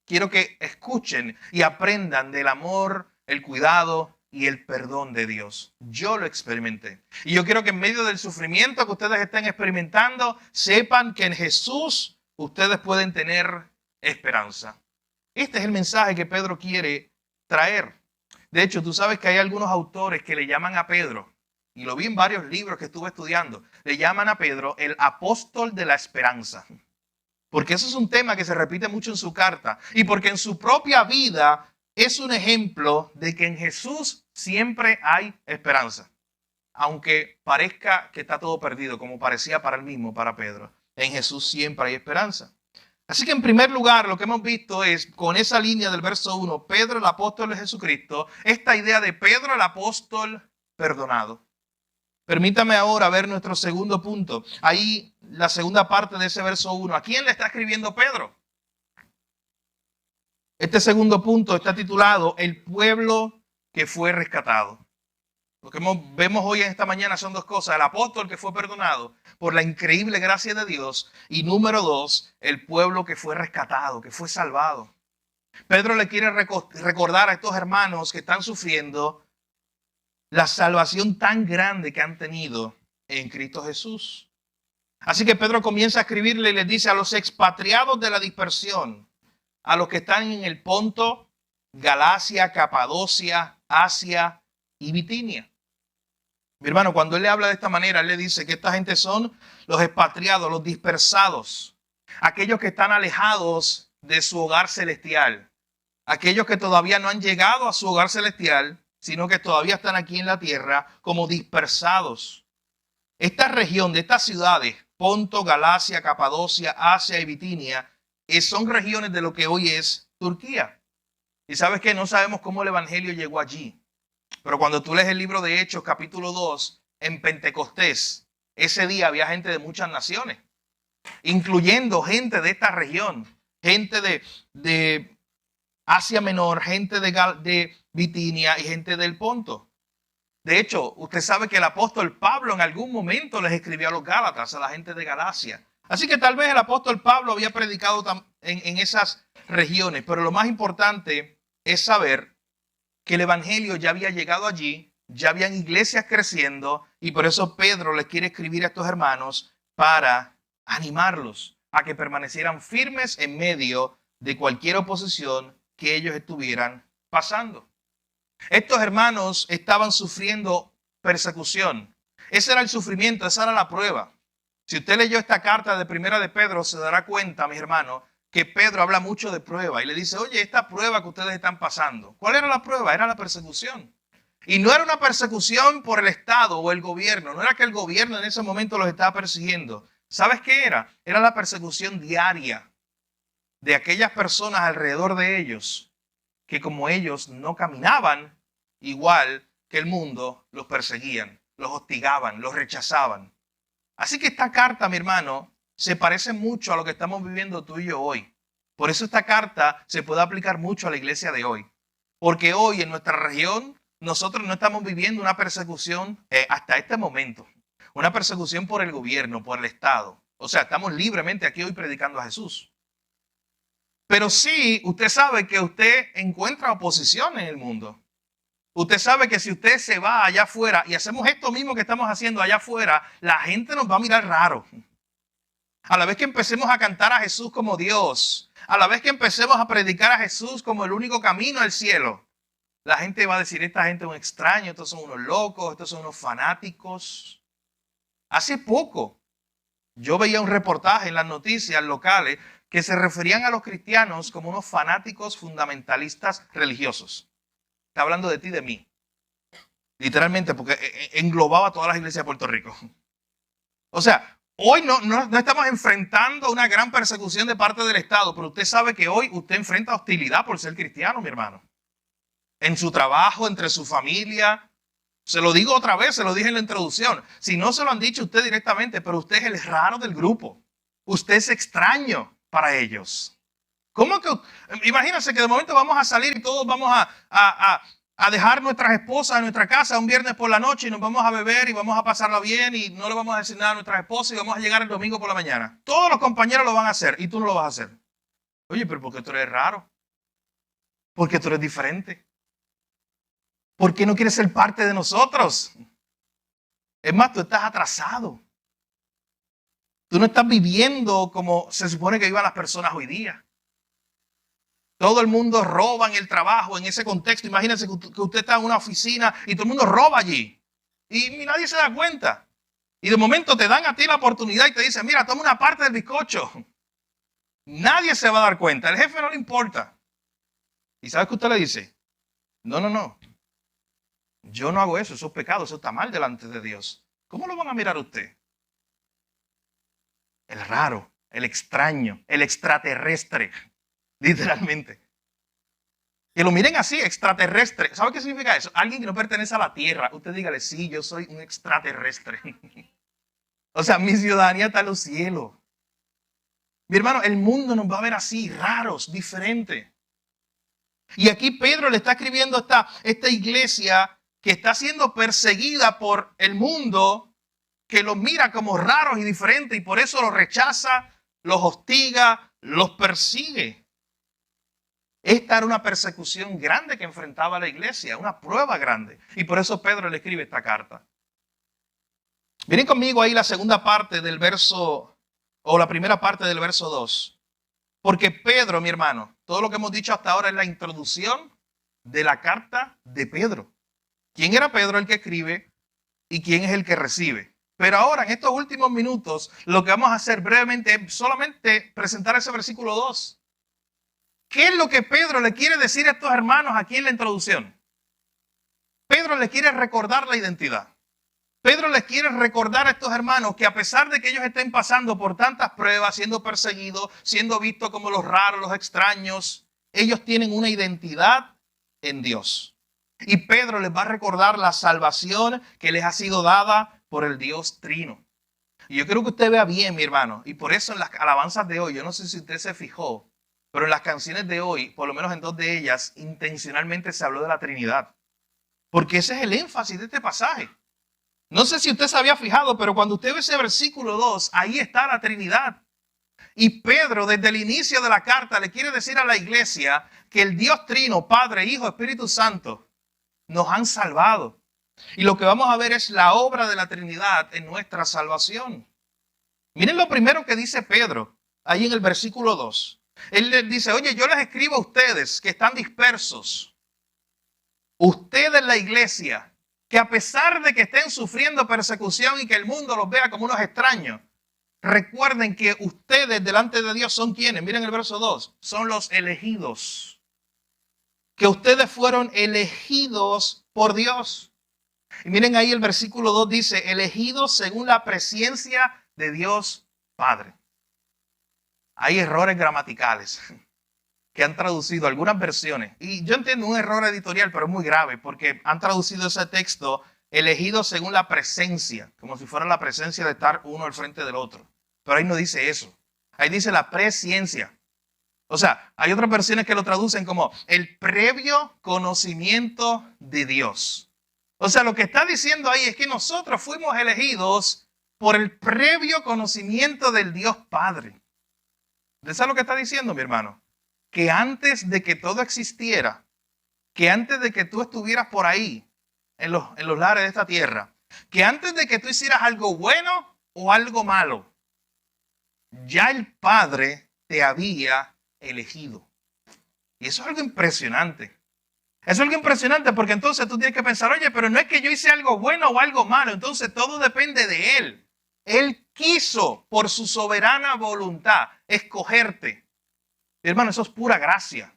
A: quiero que escuchen y aprendan del amor, el cuidado y el perdón de Dios. Yo lo experimenté. Y yo quiero que en medio del sufrimiento que ustedes estén experimentando, sepan que en Jesús ustedes pueden tener esperanza. Este es el mensaje que Pedro quiere traer. De hecho, tú sabes que hay algunos autores que le llaman a Pedro, y lo vi en varios libros que estuve estudiando, le llaman a Pedro el apóstol de la esperanza. Porque eso es un tema que se repite mucho en su carta. Y porque en su propia vida es un ejemplo de que en Jesús siempre hay esperanza. Aunque parezca que está todo perdido, como parecía para él mismo, para Pedro. En Jesús siempre hay esperanza. Así que en primer lugar, lo que hemos visto es, con esa línea del verso 1, Pedro el apóstol de Jesucristo, esta idea de Pedro el apóstol perdonado. Permítame ahora ver nuestro segundo punto. Ahí, la segunda parte de ese verso 1. ¿A quién le está escribiendo Pedro? Este segundo punto está titulado El pueblo que fue rescatado. Lo que vemos hoy en esta mañana son dos cosas. El apóstol que fue perdonado por la increíble gracia de Dios. Y número 2, el pueblo que fue rescatado, que fue salvado. Pedro le quiere recordar a estos hermanos que están sufriendo la salvación tan grande que han tenido en Cristo Jesús. Así que Pedro comienza a escribirle y les dice a los expatriados de la dispersión, a los que están en el Ponto, Galacia, Capadocia, Asia y Bitinia. Mi hermano, cuando él le habla de esta manera, él le dice que esta gente son los expatriados, los dispersados, aquellos que están alejados de su hogar celestial, aquellos que todavía no han llegado a su hogar celestial, sino que todavía están aquí en la tierra como dispersados. Esta región de estas ciudades, Ponto, Galacia, Capadocia, Asia y Bitinia, son regiones de lo que hoy es Turquía. Y sabes que no sabemos cómo el evangelio llegó allí. Pero cuando tú lees el libro de Hechos, capítulo 2, en Pentecostés, ese día había gente de muchas naciones, incluyendo gente de esta región, gente de Asia Menor, gente de Bitinia y gente del Ponto. De hecho, usted sabe que el apóstol Pablo en algún momento les escribió a los Gálatas, a la gente de Galacia. Así que tal vez el apóstol Pablo había predicado en esas regiones, pero lo más importante es saber que el evangelio ya había llegado allí, ya habían iglesias creciendo y por eso Pedro les quiere escribir a estos hermanos para animarlos a que permanecieran firmes en medio de cualquier oposición que ellos estuvieran pasando. Estos hermanos estaban sufriendo persecución. Ese era el sufrimiento, esa era la prueba. Si usted leyó esta carta de Primera de Pedro, se dará cuenta, mis hermanos, que Pedro habla mucho de prueba y le dice, oye, esta prueba que ustedes están pasando, ¿cuál era la prueba? Era la persecución. Y no era una persecución por el Estado o el gobierno, no era que el gobierno en ese momento los estaba persiguiendo. ¿Sabes qué era? Era la persecución diaria de aquellas personas alrededor de ellos que como ellos no caminaban igual que el mundo, los perseguían, los hostigaban, los rechazaban. Así que esta carta, mi hermano, se parece mucho a lo que estamos viviendo tú y yo hoy. Por eso esta carta se puede aplicar mucho a la iglesia de hoy. Porque hoy en nuestra región nosotros no estamos viviendo una persecución hasta este momento. Una persecución por el gobierno, por el Estado. O sea, estamos libremente aquí hoy predicando a Jesús. Pero sí, usted sabe que usted encuentra oposición en el mundo. Usted sabe que si usted se va allá afuera y hacemos esto mismo que estamos haciendo allá afuera, la gente nos va a mirar raro. A la vez que empecemos a cantar a Jesús como Dios, a la vez que empecemos a predicar a Jesús como el único camino al cielo, la gente va a decir, esta gente es un extraño, estos son unos locos, estos son unos fanáticos. Hace poco yo veía un reportaje en las noticias locales que se referían a los cristianos como unos fanáticos fundamentalistas religiosos. Está hablando de ti y de mí. Literalmente, porque englobaba todas las iglesias de Puerto Rico. O sea, hoy no estamos enfrentando una gran persecución de parte del Estado, pero usted sabe que hoy usted enfrenta hostilidad por ser cristiano, mi hermano. en su trabajo, entre su familia. Se lo digo otra vez, se lo dije en la introducción. Si no se lo han dicho usted directamente, pero usted es el raro del grupo. Usted es extraño para ellos. ¿Cómo que? Imagínense que de momento vamos a salir y todos vamos a dejar nuestras esposas en nuestra casa un viernes por la noche y nos vamos a beber y vamos a pasarla bien y no le vamos a decir nada a nuestras esposas y vamos a llegar el domingo por la mañana. Todos los compañeros lo van a hacer y tú no lo vas a hacer. Oye, pero ¿por qué tú eres raro? ¿Por qué tú eres diferente? ¿Por qué no quieres ser parte de nosotros? Es más, tú estás atrasado. Tú no estás viviendo como se supone que vivan las personas hoy día. Todo el mundo roba en el trabajo, en ese contexto. Imagínense que usted está en una oficina y todo el mundo roba allí. Y nadie se da cuenta. Y de momento te dan a ti la oportunidad y te dicen, mira, toma una parte del bizcocho. Nadie se va a dar cuenta. El jefe no le importa. ¿Y sabes qué usted le dice? No. Yo no hago eso. Eso es pecado. Eso está mal delante de Dios. ¿Cómo lo van a mirar a usted? El raro, el extraño, el extraterrestre. Literalmente. Que lo miren así, extraterrestre. ¿Sabe qué significa eso? Alguien que no pertenece a la tierra. Usted dígale, sí, yo soy un extraterrestre. O sea, mi ciudadanía está en los cielos. Mi hermano, el mundo nos va a ver así, raros, diferentes. Y aquí Pedro le está escribiendo a esta iglesia que está siendo perseguida por el mundo, que los mira como raros y diferentes y por eso los rechaza, los hostiga, los persigue. Esta era una persecución grande que enfrentaba la iglesia, una prueba grande. Y por eso Pedro le escribe esta carta. Miren conmigo ahí la segunda parte del verso, o la primera parte del verso 2. Porque Pedro, mi hermano, todo lo que hemos dicho hasta ahora es la introducción de la carta de Pedro. ¿Quién era Pedro el que escribe y quién es el que recibe? Pero ahora, en estos últimos minutos, lo que vamos a hacer brevemente es solamente presentar ese versículo 2. ¿Qué es lo que Pedro le quiere decir a estos hermanos aquí en la introducción? Pedro les quiere recordar la identidad. Pedro les quiere recordar a estos hermanos que a pesar de que ellos estén pasando por tantas pruebas, siendo perseguidos, siendo vistos como los raros, los extraños, ellos tienen una identidad en Dios. Y Pedro les va a recordar la salvación que les ha sido dada por el Dios Trino. Y yo quiero que usted vea bien, mi hermano, y por eso en las alabanzas de hoy, yo no sé si usted se fijó, pero en las canciones de hoy, por lo menos en dos de ellas, intencionalmente se habló de la Trinidad. Porque ese es el énfasis de este pasaje. No sé si usted se había fijado, pero cuando usted ve ese versículo 2, ahí está la Trinidad. Y Pedro, desde el inicio de la carta, le quiere decir a la iglesia que el Dios Trino, Padre, Hijo, Espíritu Santo, nos han salvado. Y lo que vamos a ver es la obra de la Trinidad en nuestra salvación. Miren lo primero que dice Pedro, ahí en el versículo 2. Él les dice, oye, yo les escribo a ustedes que están dispersos. Ustedes, la iglesia, que a pesar de que estén sufriendo persecución y que el mundo los vea como unos extraños, recuerden que ustedes delante de Dios son quienes. Miren el verso 2. Son los elegidos. Que ustedes fueron elegidos por Dios. Y miren ahí el versículo 2 dice, elegidos según la presencia de Dios Padre. Hay errores gramaticales que han traducido algunas versiones. Y yo entiendo un error editorial, pero es muy grave porque han traducido ese texto elegidos según la presencia, como si fuera la presencia de estar uno al frente del otro. Pero ahí no dice eso. Ahí dice la presciencia. O sea, hay otras versiones que lo traducen como el previo conocimiento de Dios. O sea, lo que está diciendo ahí es que nosotros fuimos elegidos por el previo conocimiento del Dios Padre. ¿Eso es lo que está diciendo, mi hermano? Que antes de que todo existiera, que antes de que tú estuvieras por ahí, en los lares de esta tierra, que antes de que tú hicieras algo bueno o algo malo, ya el Padre te había elegido. Y eso es algo impresionante. Eso es algo impresionante porque entonces tú tienes que pensar, oye, pero no es que yo hice algo bueno o algo malo, entonces todo depende de Él. Él quiso por su soberana voluntad escogerte. Hermano, eso es pura gracia.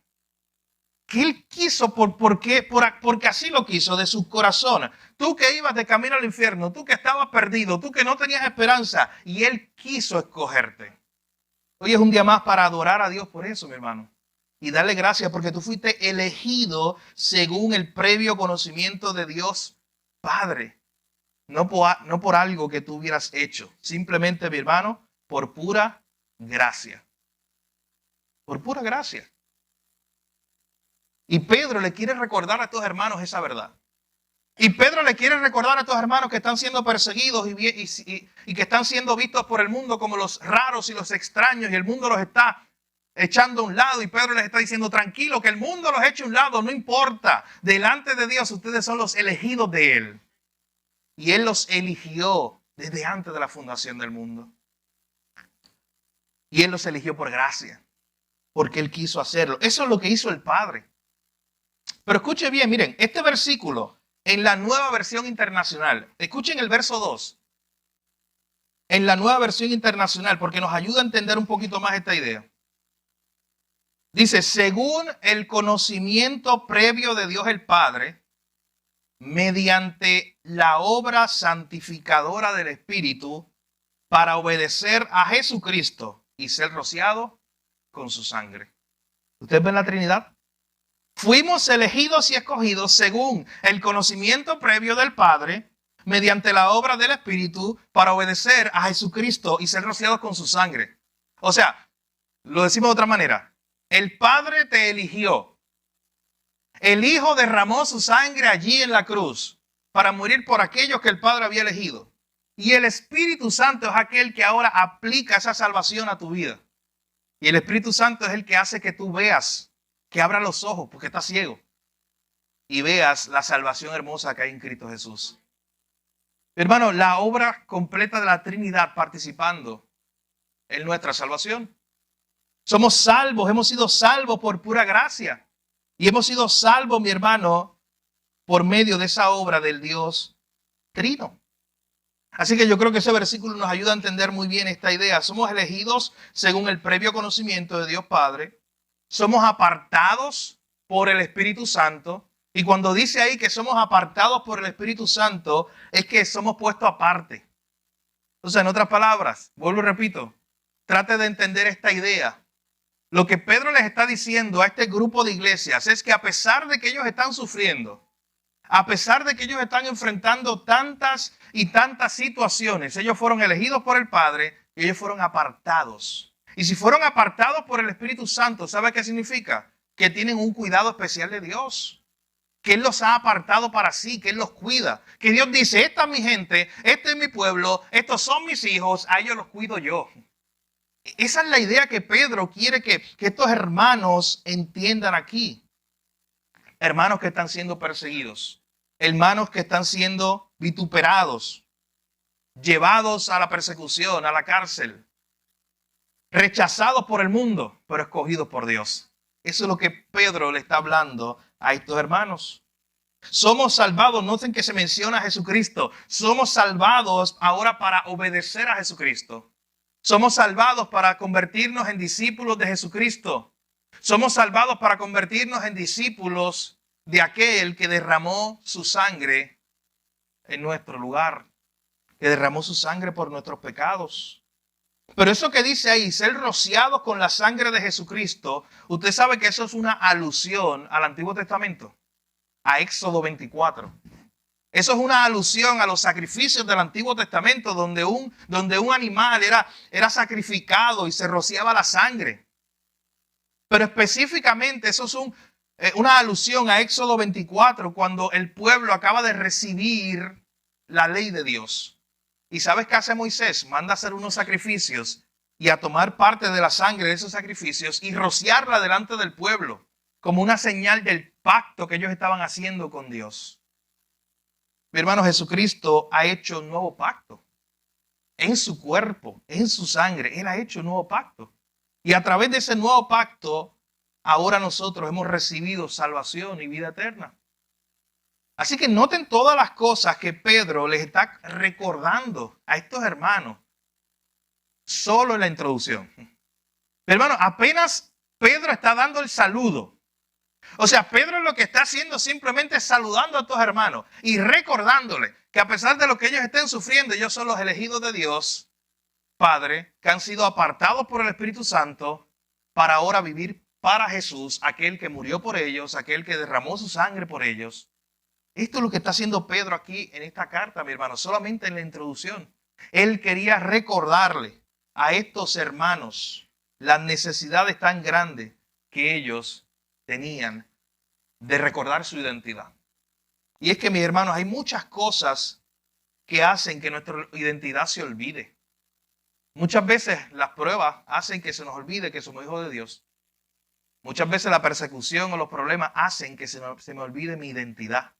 A: Que Él quiso porque así lo quiso de su corazón. Tú que ibas de camino al infierno, tú que estabas perdido, tú que no tenías esperanza, y Él quiso escogerte. Hoy es un día más para adorar a Dios por eso, mi hermano. y darle gracias porque tú fuiste elegido según el previo conocimiento de Dios Padre. No por algo que tú hubieras hecho. Simplemente, mi hermano, por pura gracia. Por pura gracia. Y Pedro le quiere recordar a estos hermanos esa verdad. Y Pedro le quiere recordar a estos hermanos que están siendo perseguidos y que están siendo vistos por el mundo como los raros y los extraños, y el mundo los está echando a un lado, y Pedro les está diciendo: tranquilo, que el mundo los eche a un lado, no importa. Delante de Dios ustedes son los elegidos de Él. Y Él los eligió desde antes de la fundación del mundo. Y Él los eligió por gracia, porque Él quiso hacerlo. Eso es lo que hizo el Padre. Pero escuche bien, miren, este versículo en la Nueva Versión Internacional, escuchen el verso 2. En la Nueva Versión Internacional, porque nos ayuda a entender un poquito más esta idea. Dice: según el conocimiento previo de Dios el Padre, mediante la obra santificadora del Espíritu, para obedecer a Jesucristo y ser rociado con su sangre. ¿Ustedes ven la Trinidad? Fuimos elegidos y escogidos según el conocimiento previo del Padre, mediante la obra del Espíritu, para obedecer a Jesucristo y ser rociados con su sangre. O sea, lo decimos de otra manera. El Padre te eligió. El Hijo derramó su sangre allí en la cruz para morir por aquellos que el Padre había elegido. Y el Espíritu Santo es aquel que ahora aplica esa salvación a tu vida. Y el Espíritu Santo es el que hace que tú veas, que abra los ojos porque estás ciego, y veas la salvación hermosa que hay en Cristo Jesús. Hermano, la obra completa de la Trinidad participando en nuestra salvación. Somos salvos, hemos sido salvos por pura gracia. Y hemos sido salvos, mi hermano, por medio de esa obra del Dios Trino. Así que yo creo que ese versículo nos ayuda a entender muy bien esta idea. Somos elegidos según el previo conocimiento de Dios Padre. Somos apartados por el Espíritu Santo. Y cuando dice ahí que somos apartados por el Espíritu Santo, es que somos puestos aparte. O sea, en otras palabras, vuelvo y repito, trate de entender esta idea. Lo que Pedro les está diciendo a este grupo de iglesias es que a pesar de que ellos están sufriendo, a pesar de que ellos están enfrentando tantas y tantas situaciones, ellos fueron elegidos por el Padre y ellos fueron apartados. Y si fueron apartados por el Espíritu Santo, ¿sabe qué significa? Que tienen un cuidado especial de Dios. Que Él los ha apartado para sí, que Él los cuida. Que Dios dice: esta es mi gente, este es mi pueblo, estos son mis hijos, a ellos los cuido yo. Esa es la idea que Pedro quiere que estos hermanos entiendan aquí. Hermanos que están siendo perseguidos, hermanos que están siendo vituperados, llevados a la persecución, a la cárcel, rechazados por el mundo, pero escogidos por Dios. Eso es lo que Pedro le está hablando a estos hermanos. Somos salvados, noten que se menciona a Jesucristo. Somos salvados ahora para obedecer a Jesucristo. Somos salvados para convertirnos en discípulos de Jesucristo. Somos salvados para convertirnos en discípulos de aquel que derramó su sangre en nuestro lugar, que derramó su sangre por nuestros pecados. Pero eso que dice ahí, ser rociados con la sangre de Jesucristo, usted sabe que eso es una alusión al Antiguo Testamento, a Éxodo 24. Eso es una alusión a los sacrificios del Antiguo Testamento, donde un animal era sacrificado y se rociaba la sangre. Pero específicamente eso es una alusión a Éxodo 24, cuando el pueblo acaba de recibir la ley de Dios. ¿Y sabes qué hace Moisés? Manda a hacer unos sacrificios y a tomar parte de la sangre de esos sacrificios y rociarla delante del pueblo, como una señal del pacto que ellos estaban haciendo con Dios. Mi hermano, Jesucristo ha hecho un nuevo pacto. En su cuerpo, en su sangre, Él ha hecho un nuevo pacto. Y a través de ese nuevo pacto, ahora nosotros hemos recibido salvación y vida eterna. Así que noten todas las cosas que Pedro les está recordando a estos hermanos solo en la introducción. Hermano, apenas Pedro está dando el saludo. O sea, Pedro lo que está haciendo simplemente es saludando a estos hermanos y recordándoles que a pesar de lo que ellos estén sufriendo, ellos son los elegidos de Dios, Padre, que han sido apartados por el Espíritu Santo para ahora vivir para Jesús, aquel que murió por ellos, aquel que derramó su sangre por ellos. Esto es lo que está haciendo Pedro aquí en esta carta, mi hermano, solamente en la introducción. Él quería recordarle a estos hermanos las necesidades tan grandes que ellos tenían de recordar su identidad. Y es que, mis hermanos, hay muchas cosas que hacen que nuestra identidad se olvide. Muchas veces las pruebas hacen que se nos olvide que somos hijos de Dios. Muchas veces la persecución o los problemas hacen que se me olvide mi identidad,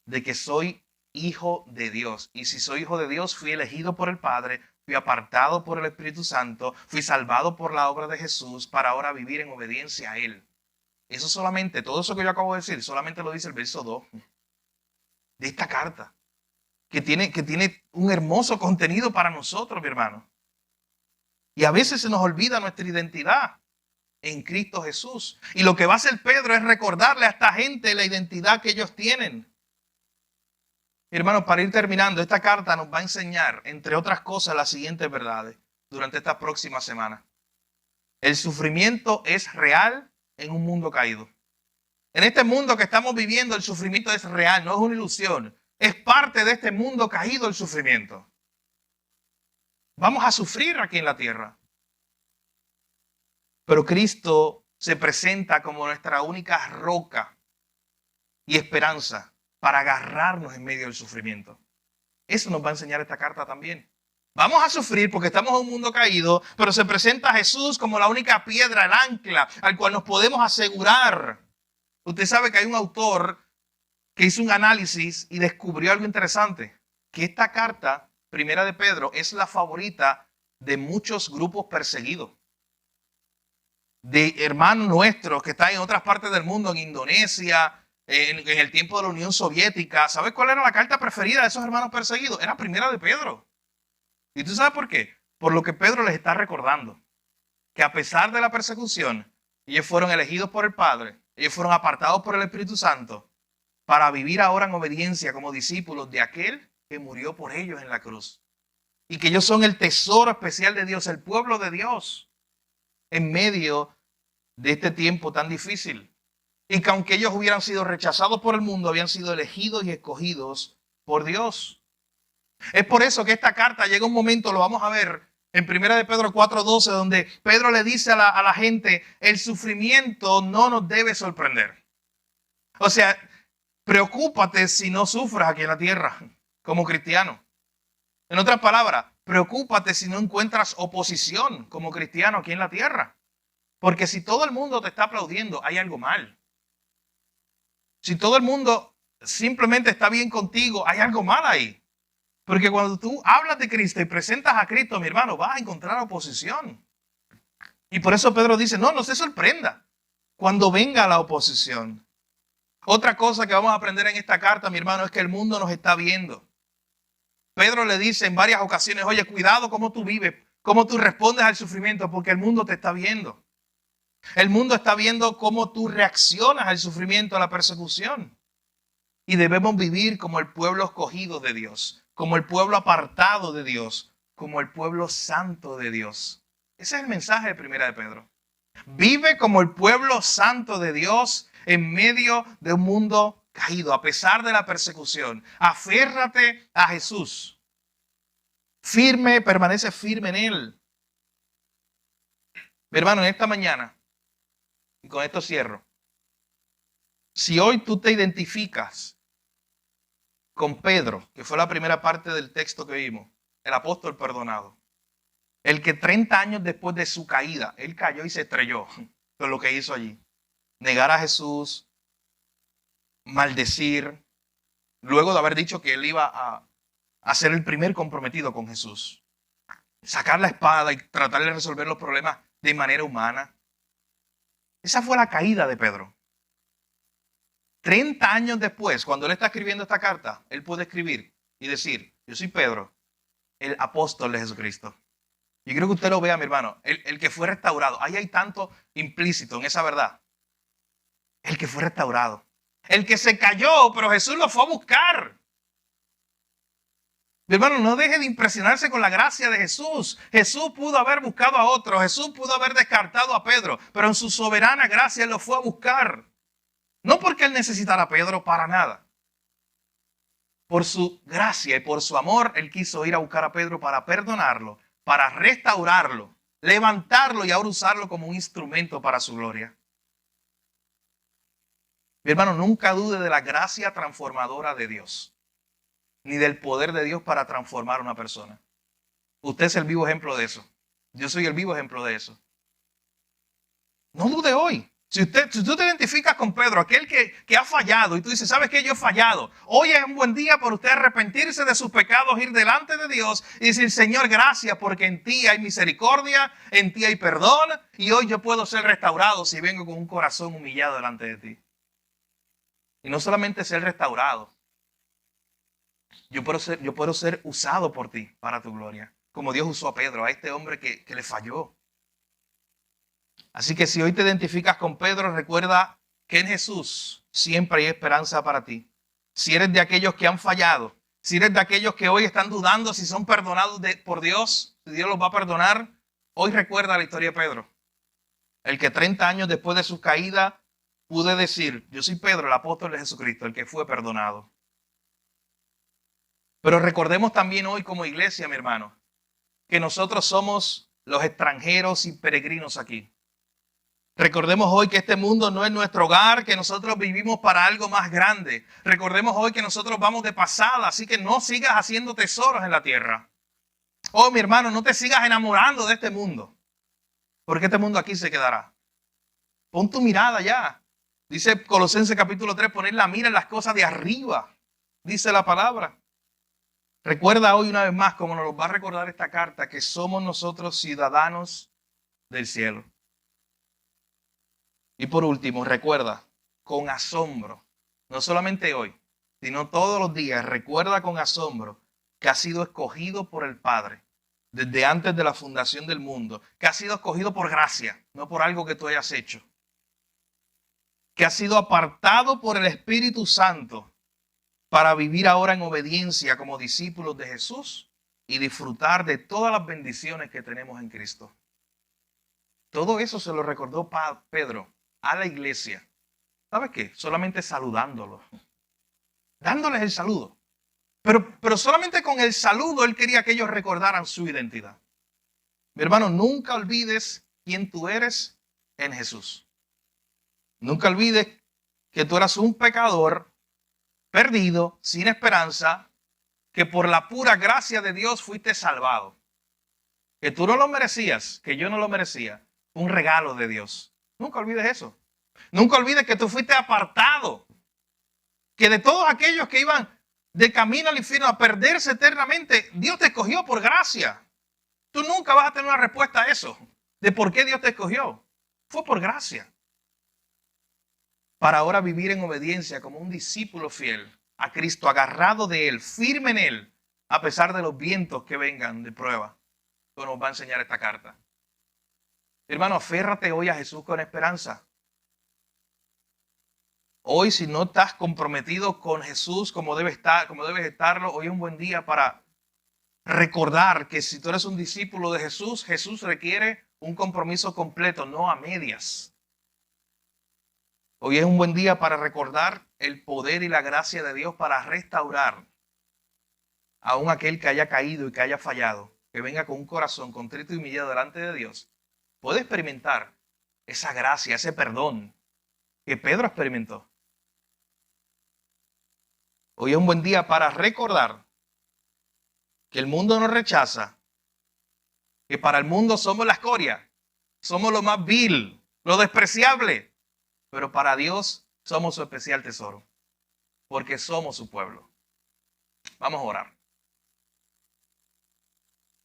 A: de que soy hijo de Dios. Y si soy hijo de Dios, fui elegido por el Padre, fui apartado por el Espíritu Santo, fui salvado por la obra de Jesús para ahora vivir en obediencia a Él. Eso solamente, todo eso que yo acabo de decir, solamente lo dice el verso 2 de esta carta, que tiene un hermoso contenido para nosotros, mi hermano. Y a veces se nos olvida nuestra identidad en Cristo Jesús. Y lo que va a hacer Pedro es recordarle a esta gente la identidad que ellos tienen. Hermanos, para ir terminando, esta carta nos va a enseñar, entre otras cosas, las siguientes verdades durante esta próxima semana. El sufrimiento es real en un mundo caído. En este mundo que estamos viviendo, el sufrimiento es real, no es una ilusión. Es parte de este mundo caído el sufrimiento. Vamos a sufrir aquí en la tierra. Pero Cristo se presenta como nuestra única roca y esperanza para agarrarnos en medio del sufrimiento. Eso nos va a enseñar esta carta también. Vamos a sufrir porque estamos en un mundo caído, pero se presenta a Jesús como la única piedra, el ancla, al cual nos podemos asegurar. Usted sabe que hay un autor que hizo un análisis y descubrió algo interesante, que esta carta, primera de Pedro, es la favorita de muchos grupos perseguidos, de hermanos nuestros que están en otras partes del mundo, en Indonesia, en el tiempo de la Unión Soviética. ¿Sabes cuál era la carta preferida de esos hermanos perseguidos? Era primera de Pedro. ¿Y tú sabes por qué? Por lo que Pedro les está recordando, que a pesar de la persecución, ellos fueron elegidos por el Padre, ellos fueron apartados por el Espíritu Santo para vivir ahora en obediencia como discípulos de aquel que murió por ellos en la cruz. Y que ellos son el tesoro especial de Dios, el pueblo de Dios, en medio de este tiempo tan difícil. Y que aunque ellos hubieran sido rechazados por el mundo, habían sido elegidos y escogidos por Dios. Es por eso que esta carta llega un momento, lo vamos a ver en 1 de Pedro 4:12, donde Pedro le dice a la gente, el sufrimiento no nos debe sorprender. O sea, preocúpate si no sufras aquí en la tierra como cristiano. En otras palabras, preocúpate si no encuentras oposición como cristiano aquí en la tierra. Porque si todo el mundo te está aplaudiendo, hay algo mal. Si todo el mundo simplemente está bien contigo, hay algo mal ahí. Porque cuando tú hablas de Cristo y presentas a Cristo, mi hermano, vas a encontrar oposición. Y por eso Pedro dice, no se sorprenda cuando venga la oposición. Otra cosa que vamos a aprender en esta carta, mi hermano, es que el mundo nos está viendo. Pedro le dice en varias ocasiones, oye, cuidado cómo tú vives, cómo tú respondes al sufrimiento, porque el mundo te está viendo. El mundo está viendo cómo tú reaccionas al sufrimiento, a la persecución. Y debemos vivir como el pueblo escogido de Dios, como el pueblo apartado de Dios, como el pueblo santo de Dios. Ese es el mensaje de 1 de Pedro. Vive como el pueblo santo de Dios en medio de un mundo caído, a pesar de la persecución. Aférrate a Jesús. Permanece firme en Él. Mi hermano, en esta mañana, y con esto cierro, si hoy tú te identificas con Pedro, que fue la primera parte del texto que vimos, el apóstol perdonado, el que 30 años después de su caída, él cayó y se estrelló con lo que hizo allí. Negar a Jesús, maldecir, luego de haber dicho que él iba a ser el primer comprometido con Jesús. Sacar la espada y tratar de resolver los problemas de manera humana. Esa fue la caída de Pedro. 30 años después, cuando él está escribiendo esta carta, él puede escribir y decir, yo soy Pedro, el apóstol de Jesucristo. Yo quiero que usted lo vea, mi hermano, el que fue restaurado. Ahí hay tanto implícito en esa verdad. El que fue restaurado. El que se cayó, pero Jesús lo fue a buscar. Mi hermano, no deje de impresionarse con la gracia de Jesús. Jesús pudo haber buscado a otro. Jesús pudo haber descartado a Pedro. Pero en su soberana gracia Él lo fue a buscar. No porque Él necesitara a Pedro para nada. Por su gracia y por su amor, Él quiso ir a buscar a Pedro para perdonarlo, para restaurarlo, levantarlo y ahora usarlo como un instrumento para su gloria. Mi hermano, nunca dude de la gracia transformadora de Dios, ni del poder de Dios para transformar a una persona. Usted es el vivo ejemplo de eso. Yo soy el vivo ejemplo de eso. No dude hoy. Si tú te identificas con Pedro, aquel que ha fallado, y tú dices, ¿sabes qué? Yo he fallado. Hoy es un buen día para usted arrepentirse de sus pecados, ir delante de Dios y decir, Señor, gracias porque en ti hay misericordia, en ti hay perdón, y hoy yo puedo ser restaurado si vengo con un corazón humillado delante de ti. Y no solamente ser restaurado, yo puedo ser usado por ti para tu gloria, como Dios usó a Pedro, a este hombre que le falló. Así que si hoy te identificas con Pedro, recuerda que en Jesús siempre hay esperanza para ti. Si eres de aquellos que han fallado, si eres de aquellos que hoy están dudando si son perdonados por Dios, si Dios los va a perdonar, hoy recuerda la historia de Pedro. El que 30 años después de su caída pude decir, yo soy Pedro, el apóstol de Jesucristo, el que fue perdonado. Pero recordemos también hoy como iglesia, mi hermano, que nosotros somos los extranjeros y peregrinos aquí. Recordemos hoy que este mundo no es nuestro hogar, que nosotros vivimos para algo más grande. Recordemos hoy que nosotros vamos de pasada, así que no sigas haciendo tesoros en la tierra. Oh, mi hermano, no te sigas enamorando de este mundo, porque este mundo aquí se quedará. Pon tu mirada ya. Dice Colosenses capítulo 3, poner la mira en las cosas de arriba, dice la palabra. Recuerda hoy una vez más, como nos lo va a recordar esta carta, que somos nosotros ciudadanos del cielo. Y por último, recuerda con asombro, no solamente hoy, sino todos los días, recuerda con asombro que has sido escogido por el Padre desde antes de la fundación del mundo, que has sido escogido por gracia, no por algo que tú hayas hecho, que has sido apartado por el Espíritu Santo para vivir ahora en obediencia como discípulos de Jesús y disfrutar de todas las bendiciones que tenemos en Cristo. Todo eso se lo recordó Pedro a la iglesia. ¿Sabes qué? Solamente saludándolo, dándoles el saludo. Pero solamente con el saludo él quería que ellos recordaran su identidad. Mi hermano, nunca olvides quién tú eres en Jesús. Nunca olvides que tú eras un pecador perdido, sin esperanza, que por la pura gracia de Dios fuiste salvado. Que tú no lo merecías, que yo no lo merecía. Un regalo de Dios. Nunca olvides eso. Nunca olvides que tú fuiste apartado. Que de todos aquellos que iban de camino al infierno a perderse eternamente, Dios te escogió por gracia. Tú nunca vas a tener una respuesta a eso. De por qué Dios te escogió. Fue por gracia. Para ahora vivir en obediencia como un discípulo fiel a Cristo, agarrado de Él, firme en Él, a pesar de los vientos que vengan de prueba, que nos va a enseñar esta carta. Hermano, aférrate hoy a Jesús con esperanza. Hoy, si no estás comprometido con Jesús como debes estarlo, hoy es un buen día para recordar que si tú eres un discípulo de Jesús, Jesús requiere un compromiso completo, no a medias. Hoy es un buen día para recordar el poder y la gracia de Dios para restaurar a un aquel que haya caído y que haya fallado, que venga con un corazón contrito y humillado delante de Dios. Puede experimentar esa gracia, ese perdón que Pedro experimentó. Hoy es un buen día para recordar que el mundo nos rechaza, que para el mundo somos la escoria, somos lo más vil, lo despreciable, pero para Dios somos su especial tesoro, porque somos su pueblo. Vamos a orar.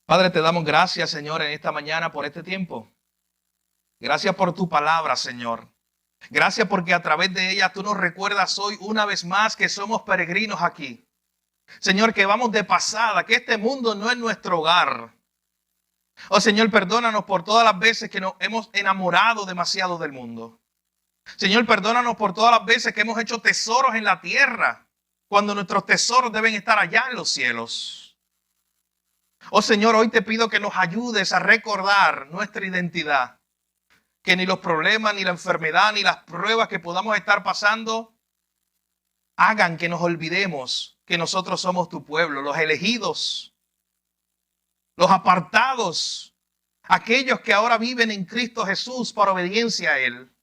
A: Padre, te damos gracias, Señor, en esta mañana por este tiempo. Gracias por tu palabra, Señor. Gracias porque a través de ella tú nos recuerdas hoy una vez más que somos peregrinos aquí. Señor, que vamos de pasada, que este mundo no es nuestro hogar. Oh Señor, perdónanos por todas las veces que nos hemos enamorado demasiado del mundo. Señor, perdónanos por todas las veces que hemos hecho tesoros en la tierra, cuando nuestros tesoros deben estar allá en los cielos. Oh Señor, hoy te pido que nos ayudes a recordar nuestra identidad. Que ni los problemas, ni la enfermedad, ni las pruebas que podamos estar pasando hagan que nos olvidemos que nosotros somos tu pueblo, los elegidos, los apartados, aquellos que ahora viven en Cristo Jesús por obediencia a Él.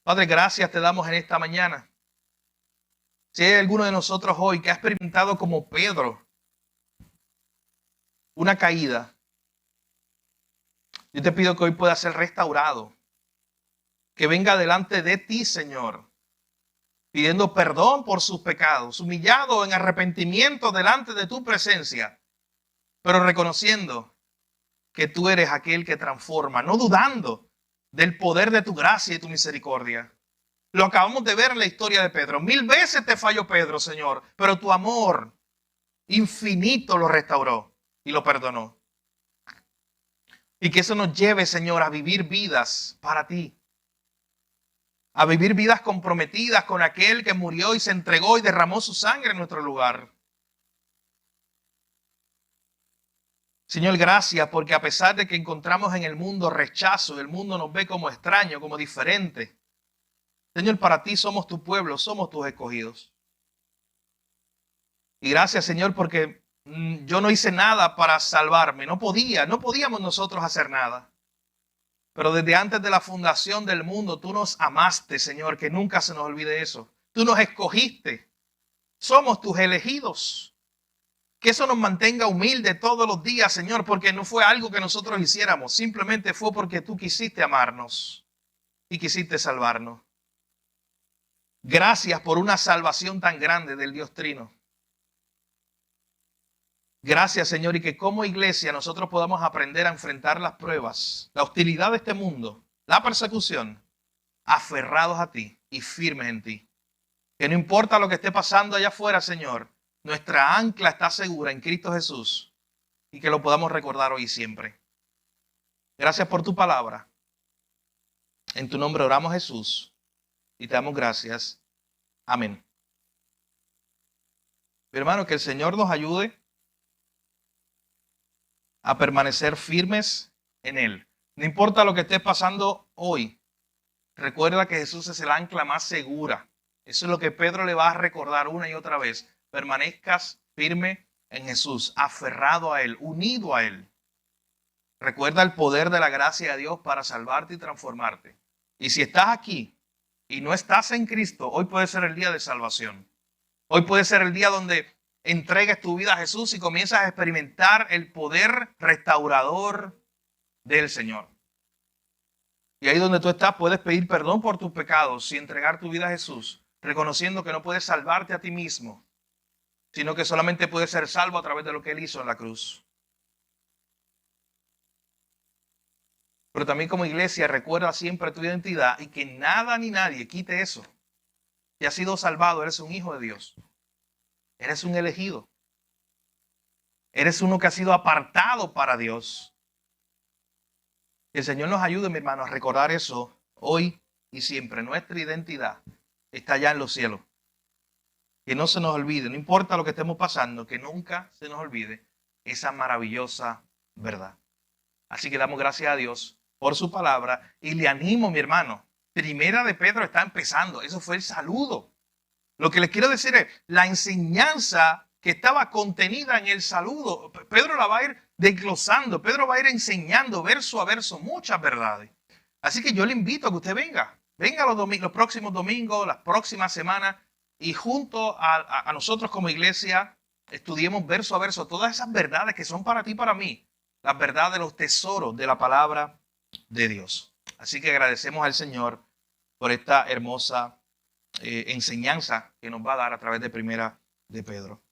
A: Padre, gracias te damos en esta mañana. Si hay alguno de nosotros hoy que ha experimentado como Pedro una caída, yo te pido que hoy pueda ser restaurado. Que venga delante de ti, Señor, pidiendo perdón por sus pecados, humillado en arrepentimiento delante de tu presencia, pero reconociendo que tú eres aquel que transforma, no dudando del poder de tu gracia y tu misericordia. Lo acabamos de ver en la historia de Pedro. 1000 veces te falló Pedro, Señor, pero tu amor infinito lo restauró y lo perdonó. Y que eso nos lleve, Señor, a vivir vidas para ti. A vivir vidas comprometidas con aquel que murió y se entregó y derramó su sangre en nuestro lugar. Señor, gracias porque a pesar de que encontramos en el mundo rechazo, el mundo nos ve como extraño, como diferente. Señor, para ti somos tu pueblo, somos tus escogidos. Y gracias, Señor, porque yo no hice nada para salvarme. No podíamos nosotros hacer nada. Pero desde antes de la fundación del mundo, tú nos amaste, Señor, que nunca se nos olvide eso. Tú nos escogiste. Somos tus elegidos. Que eso nos mantenga humildes todos los días, Señor, porque no fue algo que nosotros hiciéramos. Simplemente fue porque tú quisiste amarnos y quisiste salvarnos. Gracias por una salvación tan grande del Dios Trino. Gracias, Señor, y que como iglesia nosotros podamos aprender a enfrentar las pruebas, la hostilidad de este mundo, la persecución, aferrados a ti y firmes en ti. Que no importa lo que esté pasando allá afuera, Señor, nuestra ancla está segura en Cristo Jesús y que lo podamos recordar hoy y siempre. Gracias por tu palabra. En tu nombre oramos, Jesús, y te damos gracias. Amén. Mi hermano, que el Señor nos ayude a permanecer firmes en Él. No importa lo que esté pasando hoy, recuerda que Jesús es el ancla más segura. Eso es lo que Pedro le va a recordar una y otra vez. Permanezcas firme en Jesús, aferrado a Él, unido a Él. Recuerda el poder de la gracia de Dios para salvarte y transformarte. Y si estás aquí y no estás en Cristo, hoy puede ser el día de salvación. Hoy puede ser el día donde entregues tu vida a Jesús y comienzas a experimentar el poder restaurador del Señor. Y ahí donde tú estás puedes pedir perdón por tus pecados y entregar tu vida a Jesús, reconociendo que no puedes salvarte a ti mismo, sino que solamente puedes ser salvo a través de lo que Él hizo en la cruz. Pero también como iglesia recuerda siempre tu identidad y que nada ni nadie quite eso. Si has sido salvado, eres un hijo de Dios. Eres un elegido. Eres uno que ha sido apartado para Dios. Que el Señor nos ayude, mi hermano, a recordar eso hoy y siempre. Nuestra identidad está allá en los cielos. Que no se nos olvide, no importa lo que estemos pasando, que nunca se nos olvide esa maravillosa verdad. Así que damos gracias a Dios por su palabra y le animo, mi hermano. Primera de Pedro está empezando. Eso fue el saludo. Lo que les quiero decir es la enseñanza que estaba contenida en el saludo. Pedro la va a ir desglosando. Pedro va a ir enseñando verso a verso muchas verdades. Así que yo le invito a que usted venga. Venga los próximos domingos, las próximas semanas y junto a nosotros como iglesia estudiemos verso a verso todas esas verdades que son para ti y para mí. Las verdades, los tesoros de la palabra de Dios. Así que agradecemos al Señor por esta hermosa enseñanza que nos va a dar a través de Primera de Pedro.